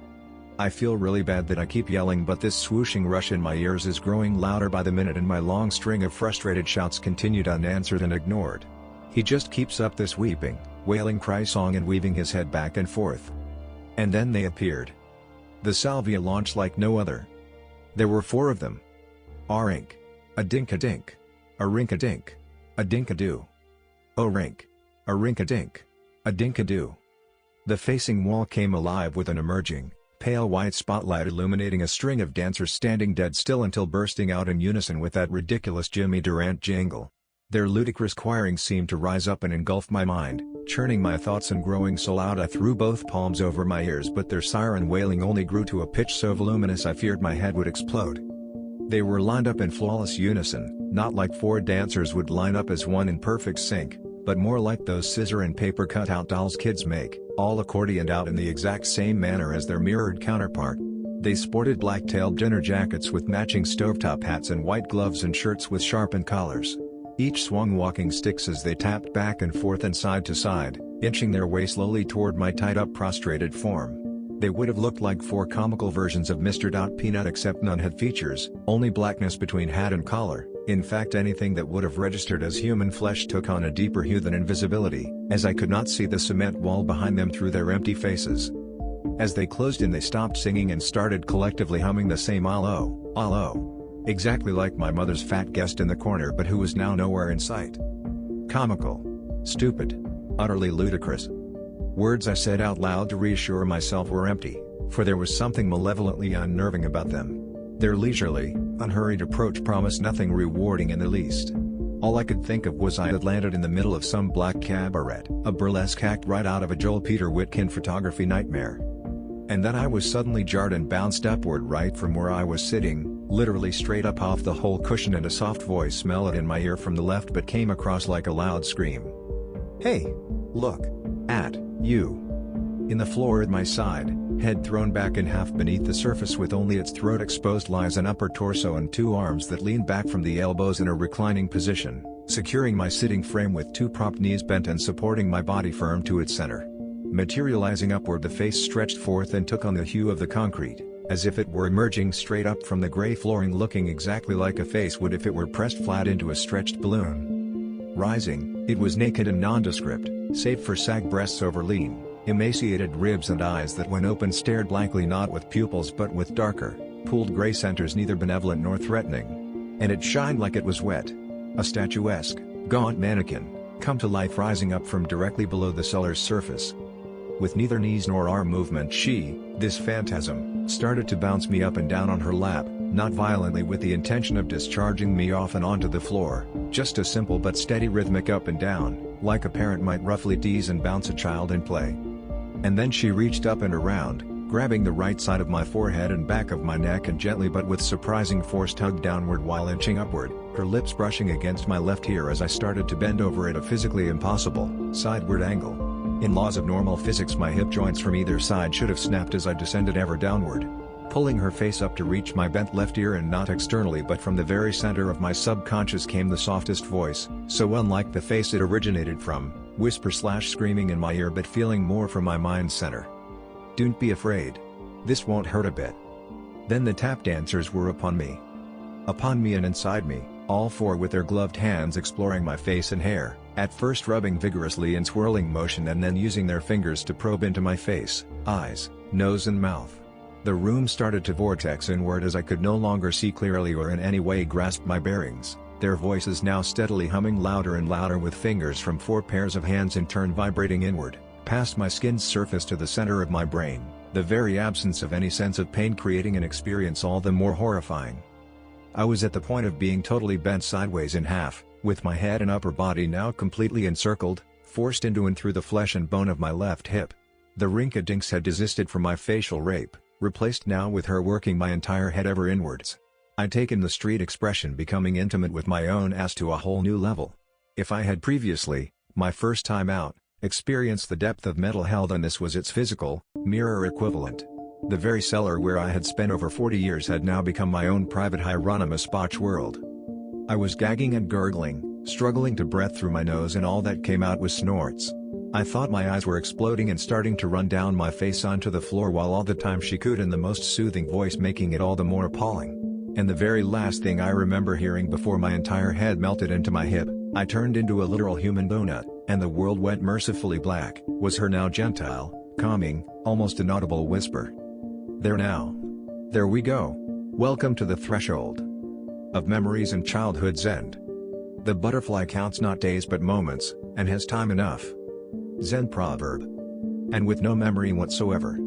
I feel really bad that I keep yelling but this swooshing rush in my ears is growing louder by the minute and my long string of frustrated shouts continued unanswered and ignored. He just keeps up this weeping, wailing cry song and weaving his head back and forth. And then they appeared. The salvia launched like no other. There were 4 of them. A-rink. A dink-a-dink. A rink-a-dink. A dink-a-doo. O-rink. A rink-a-dink. A dink-a-doo. The facing wall came alive with an emerging, pale white spotlight illuminating a string of dancers standing dead still until bursting out in unison with that ridiculous Jimmy Durant jingle. Their ludicrous choiring seemed to rise up and engulf my mind, churning my thoughts and growing so loud I threw both palms over my ears but their siren wailing only grew to a pitch so voluminous I feared my head would explode. They were lined up in flawless unison, not like 4 dancers would line up as one in perfect sync, but more like those scissor and paper cutout dolls kids make, all accordioned out in the exact same manner as their mirrored counterpart. They sported black-tailed dinner jackets with matching stovetop hats and white gloves and shirts with sharpened collars. Each swung walking sticks as they tapped back and forth and side to side, inching their way slowly toward my tied-up prostrated form. They would have looked like 4 comical versions of Mr. Peanut except none had features, only blackness between hat and collar. In fact anything that would have registered as human flesh took on a deeper hue than invisibility, as I could not see the cement wall behind them through their empty faces. As they closed in they stopped singing and started collectively humming the same allo, allo. Exactly like my mother's fat guest in the corner but who was now nowhere in sight. Comical. Stupid. Utterly ludicrous. Words I said out loud to reassure myself were empty, for there was something malevolently unnerving about them. Their leisurely, unhurried approach promised nothing rewarding in the least. All I could think of was I had landed in the middle of some black cabaret, a burlesque act right out of a Joel Peter Witkin photography nightmare. And then I was suddenly jarred and bounced upward right from where I was sitting, literally straight up off the whole cushion and a soft voice mellowed in my ear from the left but came across like a loud scream. Hey! Look! At you! In the floor at my side, head thrown back in half beneath the surface with only its throat exposed lies an upper torso and 2 arms that leaned back from the elbows in a reclining position, securing my sitting frame with 2 propped knees bent and supporting my body firm to its center. Materializing upward the face stretched forth and took on the hue of the concrete, as if it were emerging straight up from the gray flooring looking exactly like a face would if it were pressed flat into a stretched balloon. Rising, it was naked and nondescript, save for sag breasts over lean, emaciated ribs and eyes that when open stared blankly not with pupils but with darker, pooled gray centers neither benevolent nor threatening. And it shined like it was wet. A statuesque, gaunt mannequin, come to life rising up from directly below the cellar's surface. With neither knees nor arm movement this phantasm, started to bounce me up and down on her lap, not violently with the intention of discharging me off and onto the floor, just a simple but steady rhythmic up and down, like a parent might roughly tease and bounce a child in play. And then she reached up and around, grabbing the right side of my forehead and back of my neck and gently but with surprising force tugged downward while inching upward, her lips brushing against my left ear as I started to bend over at a physically impossible, sideward angle. In laws of normal physics my hip joints from either side should have snapped as I descended ever downward. Pulling her face up to reach my bent left ear and not externally but from the very center of my subconscious came the softest voice, so unlike the face it originated from, whisper/screaming in my ear but feeling more from my mind center. "Don't be afraid. This won't hurt a bit." Then the tap dancers were upon me. Upon me and inside me, all four with their gloved hands exploring my face and hair, at first rubbing vigorously in swirling motion and then using their fingers to probe into my face, eyes, nose and mouth. The room started to vortex inward as I could no longer see clearly or in any way grasp my bearings, their voices now steadily humming louder and louder with fingers from four pairs of hands in turn vibrating inward, past my skin's surface to the center of my brain, the very absence of any sense of pain creating an experience all the more horrifying. I was at the point of being totally bent sideways in half, with my head and upper body now completely encircled, forced into and through the flesh and bone of my left hip. The rinka-dinks had desisted from my facial rape, replaced now with her working my entire head ever inwards. I'd taken the street expression becoming intimate with my own ass to a whole new level. If I had previously, my first time out, experienced the depth of mental hell, then this was its physical, mirror equivalent. The very cellar where I had spent over 40 years had now become my own private Hieronymus Bosch world. I was gagging and gurgling, struggling to breath through my nose and all that came out was snorts. I thought my eyes were exploding and starting to run down my face onto the floor while all the time she cooed in the most soothing voice making it all the more appalling. And the very last thing I remember hearing before my entire head melted into my hip, I turned into a literal human donut, and the world went mercifully black, was her now gentile, calming, almost inaudible whisper. "There now. There we go. Welcome to the threshold of memories and childhood's end. The butterfly counts not days but moments, and has time enough." Zen proverb. And with no memory whatsoever.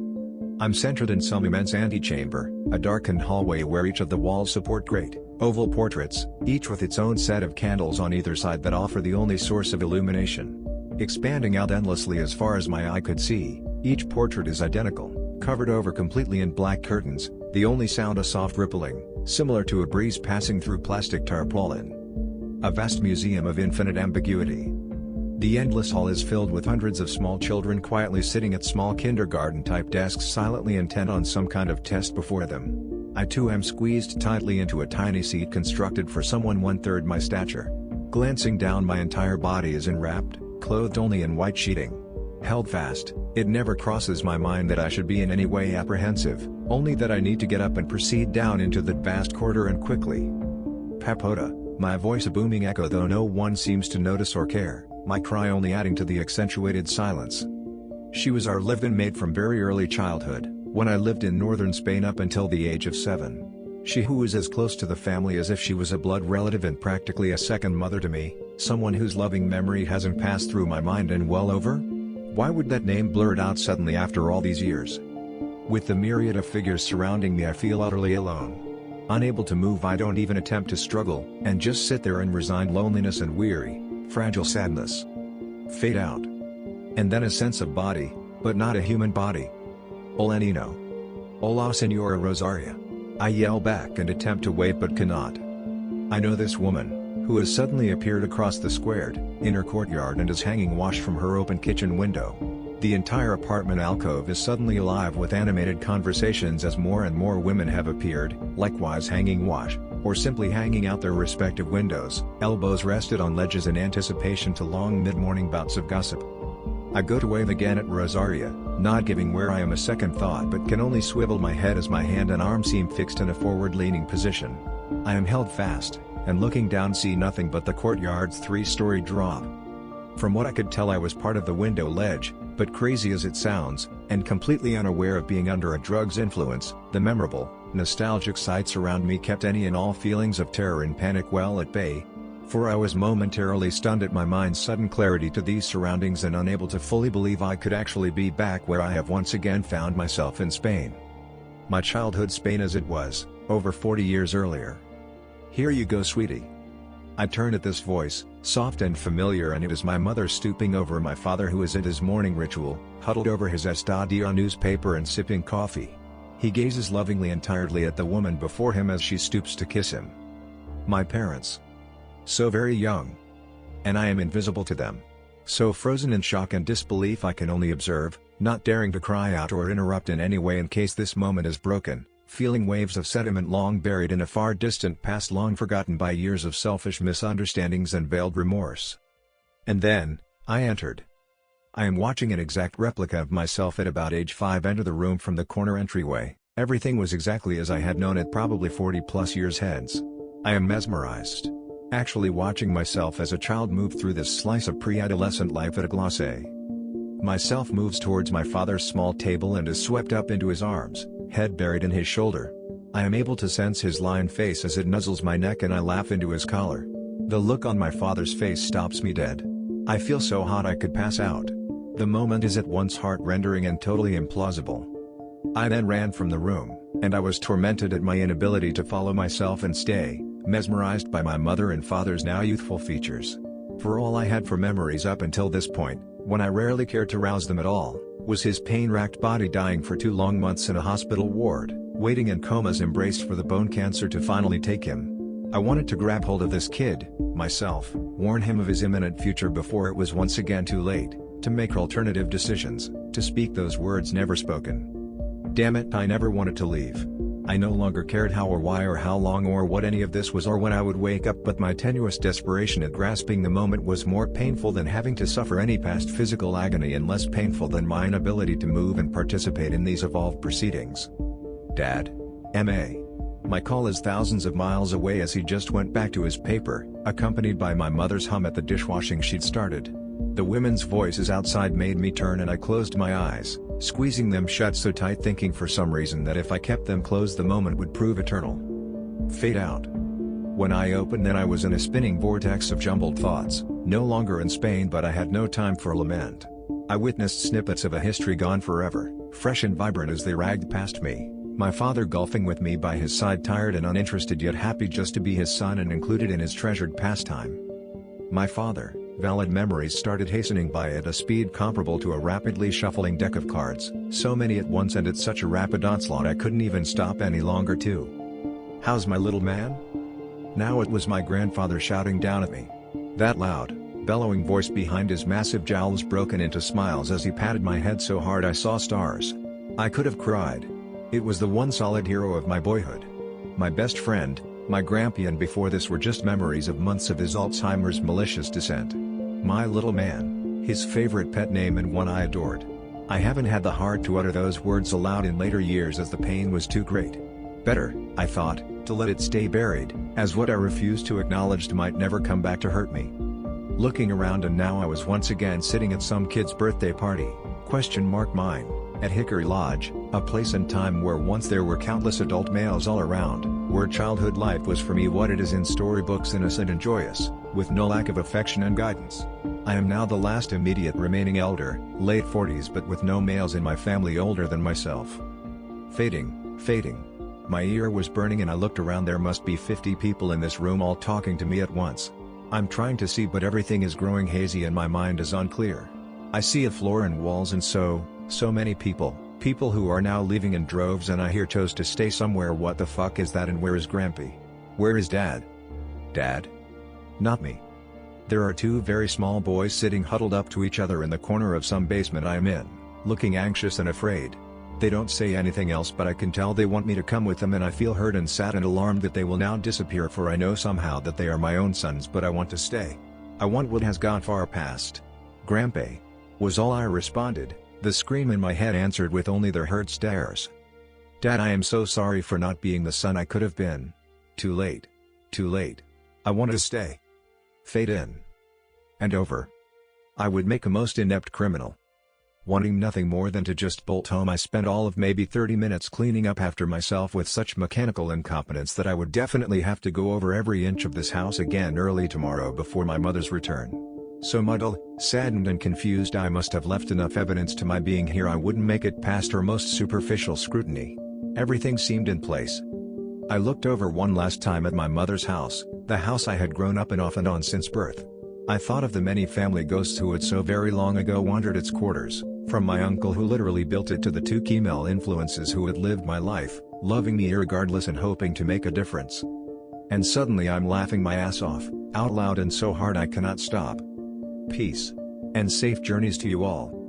I'm centered in some immense antechamber, a darkened hallway where each of the walls support great, oval portraits, each with its own set of candles on either side that offer the only source of illumination. Expanding out endlessly as far as my eye could see, each portrait is identical, covered over completely in black curtains, the only sound a soft rippling, similar to a breeze passing through plastic tarpaulin. A vast museum of infinite ambiguity. The endless hall is filled with hundreds of small children quietly sitting at small kindergarten-type desks silently intent on some kind of test before them. I too am squeezed tightly into a tiny seat constructed for someone 1/3 my stature. Glancing down, my entire body is enwrapped, clothed only in white sheeting. Held fast, it never crosses my mind that I should be in any way apprehensive, only that I need to get up and proceed down into that vast corridor and quickly. Papoda, my voice a booming echo though no one seems to notice or care, my cry only adding to the accentuated silence. She was our live-in mate from very early childhood, when I lived in northern Spain up until the age of 7. She who was as close to the family as if she was a blood relative and practically a second mother to me, someone whose loving memory hasn't passed through my mind in well over? Why would that name blurt out suddenly after all these years? With the myriad of figures surrounding me I feel utterly alone. Unable to move, I don't even attempt to struggle, and just sit there in resigned loneliness and weary, fragile sadness. Fade out. And then a sense of body, but not a human body. Hola Nino. Hola Senora Rosaria. I yell back and attempt to wave but cannot. I know this woman, who has suddenly appeared across the squared, inner courtyard and is hanging wash from her open kitchen window. The entire apartment alcove is suddenly alive with animated conversations as more and more women have appeared, likewise hanging wash, or simply hanging out their respective windows, elbows rested on ledges in anticipation to long mid-morning bouts of gossip. I go to wave again at Rosaria, not giving where I am a second thought but can only swivel my head as my hand and arm seem fixed in a forward-leaning position. I am held fast, and looking down see nothing but the courtyard's 3-story drop. From what I could tell I was part of the window ledge, but crazy as it sounds, and completely unaware of being under a drug's influence, the memorable, Nostalgic sights around me kept any and all feelings of terror and panic well at bay. For I was momentarily stunned at my mind's sudden clarity to these surroundings and unable to fully believe I could actually be back where I have once again found myself in Spain. My childhood Spain as it was, over 40 years earlier. "Here you go, sweetie." I turned at this voice, soft and familiar, and it is my mother stooping over my father, who is at his morning ritual, huddled over his Estadio newspaper and sipping coffee. He gazes lovingly and tiredly at the woman before him as she stoops to kiss him. My parents. So very young. And I am invisible to them. So frozen in shock and disbelief I can only observe, not daring to cry out or interrupt in any way in case this moment is broken, feeling waves of sentiment long buried in a far distant past, long forgotten by years of selfish misunderstandings and veiled remorse. And then, I entered. I am watching an exact replica of myself at about age 5 enter the room from the corner entryway. Everything was exactly as I had known it probably 40+ years hence. I am mesmerized. Actually watching myself as a child move through this slice of pre-adolescent life at a glacé. Myself moves towards my father's small table and is swept up into his arms, head buried in his shoulder. I am able to sense his lined face as it nuzzles my neck and I laugh into his collar. The look on my father's face stops me dead. I feel so hot I could pass out. The moment is at once heart-rending and totally implausible. I then ran from the room, and I was tormented at my inability to follow myself and stay, mesmerized by my mother and father's now youthful features. For all I had for memories up until this point, when I rarely cared to rouse them at all, was his pain-racked body dying for 2 long months in a hospital ward, waiting in comas embraced for the bone cancer to finally take him. I wanted to grab hold of this kid, myself, warn him of his imminent future before it was once again too late, to make alternative decisions, to speak those words never spoken. Damn it, I never wanted to leave. I no longer cared how or why or how long or what any of this was or when I would wake up, but my tenuous desperation at grasping the moment was more painful than having to suffer any past physical agony and less painful than my inability to move and participate in these evolved proceedings. Dad. M.A. My call is thousands of miles away as he just went back to his paper, accompanied by my mother's hum at the dishwashing she'd started. The women's voices outside made me turn and I closed my eyes, squeezing them shut so tight, thinking for some reason that if I kept them closed the moment would prove eternal. Fade out. When I opened then I was in a spinning vortex of jumbled thoughts, no longer in Spain, but I had no time for lament. I witnessed snippets of a history gone forever, fresh and vibrant as they ragged past me, my father golfing with me by his side, tired and uninterested yet happy just to be his son and included in his treasured pastime. My father, valid memories started hastening by at a speed comparable to a rapidly shuffling deck of cards, so many at once and at such a rapid onslaught I couldn't even stop any longer to. "How's my little man?" Now it was my grandfather shouting down at me. That loud, bellowing voice behind his massive jowls broken into smiles as he patted my head so hard I saw stars. I could have cried. It was the one solid hero of my boyhood. My best friend, my grampy, and before this were just memories of months of his Alzheimer's malicious descent. My little man, his favorite pet name and one I adored. I haven't had the heart to utter those words aloud in later years as the pain was too great. Better, I thought, to let it stay buried, as what I refused to acknowledge might never come back to hurt me. Looking around, and now I was once again sitting at some kid's birthday party, mine, at Hickory Lodge, a place and time where once there were countless adult males all around, where childhood life was for me what it is in storybooks, innocent and joyous, with no lack of affection and guidance. I am now the last immediate remaining elder, late 40s, but with no males in my family older than myself. Fading, fading. My ear was burning and I looked around. There must be 50 people in this room all talking to me at once. I'm trying to see, but everything is growing hazy and my mind is unclear. I see a floor and walls and so many people who are now leaving in droves, and I hear toast to stay somewhere. What the fuck is that, and where is Grampy? Where is Dad? Dad? Not me. There are 2 very small boys sitting huddled up to each other in the corner of some basement I am in, looking anxious and afraid. They don't say anything else, but I can tell they want me to come with them, and I feel hurt and sad and alarmed that they will now disappear, for I know somehow that they are my own sons, but I want to stay. I want what has gone far past. Grampy, was all I responded. The scream in my head answered with only their hurt stares. Dad, I am so sorry for not being the son I could have been. Too late. Too late. I want to stay. Fade in. And over. I would make a most inept criminal. Wanting nothing more than to just bolt home, I spent all of maybe 30 minutes cleaning up after myself with such mechanical incompetence that I would definitely have to go over every inch of this house again early tomorrow before my mother's return. So muddled, saddened and confused, I must have left enough evidence to my being here I wouldn't make it past her most superficial scrutiny. Everything seemed in place. I looked over one last time at my mother's house, the house I had grown up in off and on since birth. I thought of the many family ghosts who had so very long ago wandered its quarters, from my uncle who literally built it to the two key male influences who had lived my life, loving me irregardless and hoping to make a difference. And suddenly I'm laughing my ass off, out loud and so hard I cannot stop. Peace. And safe journeys to you all.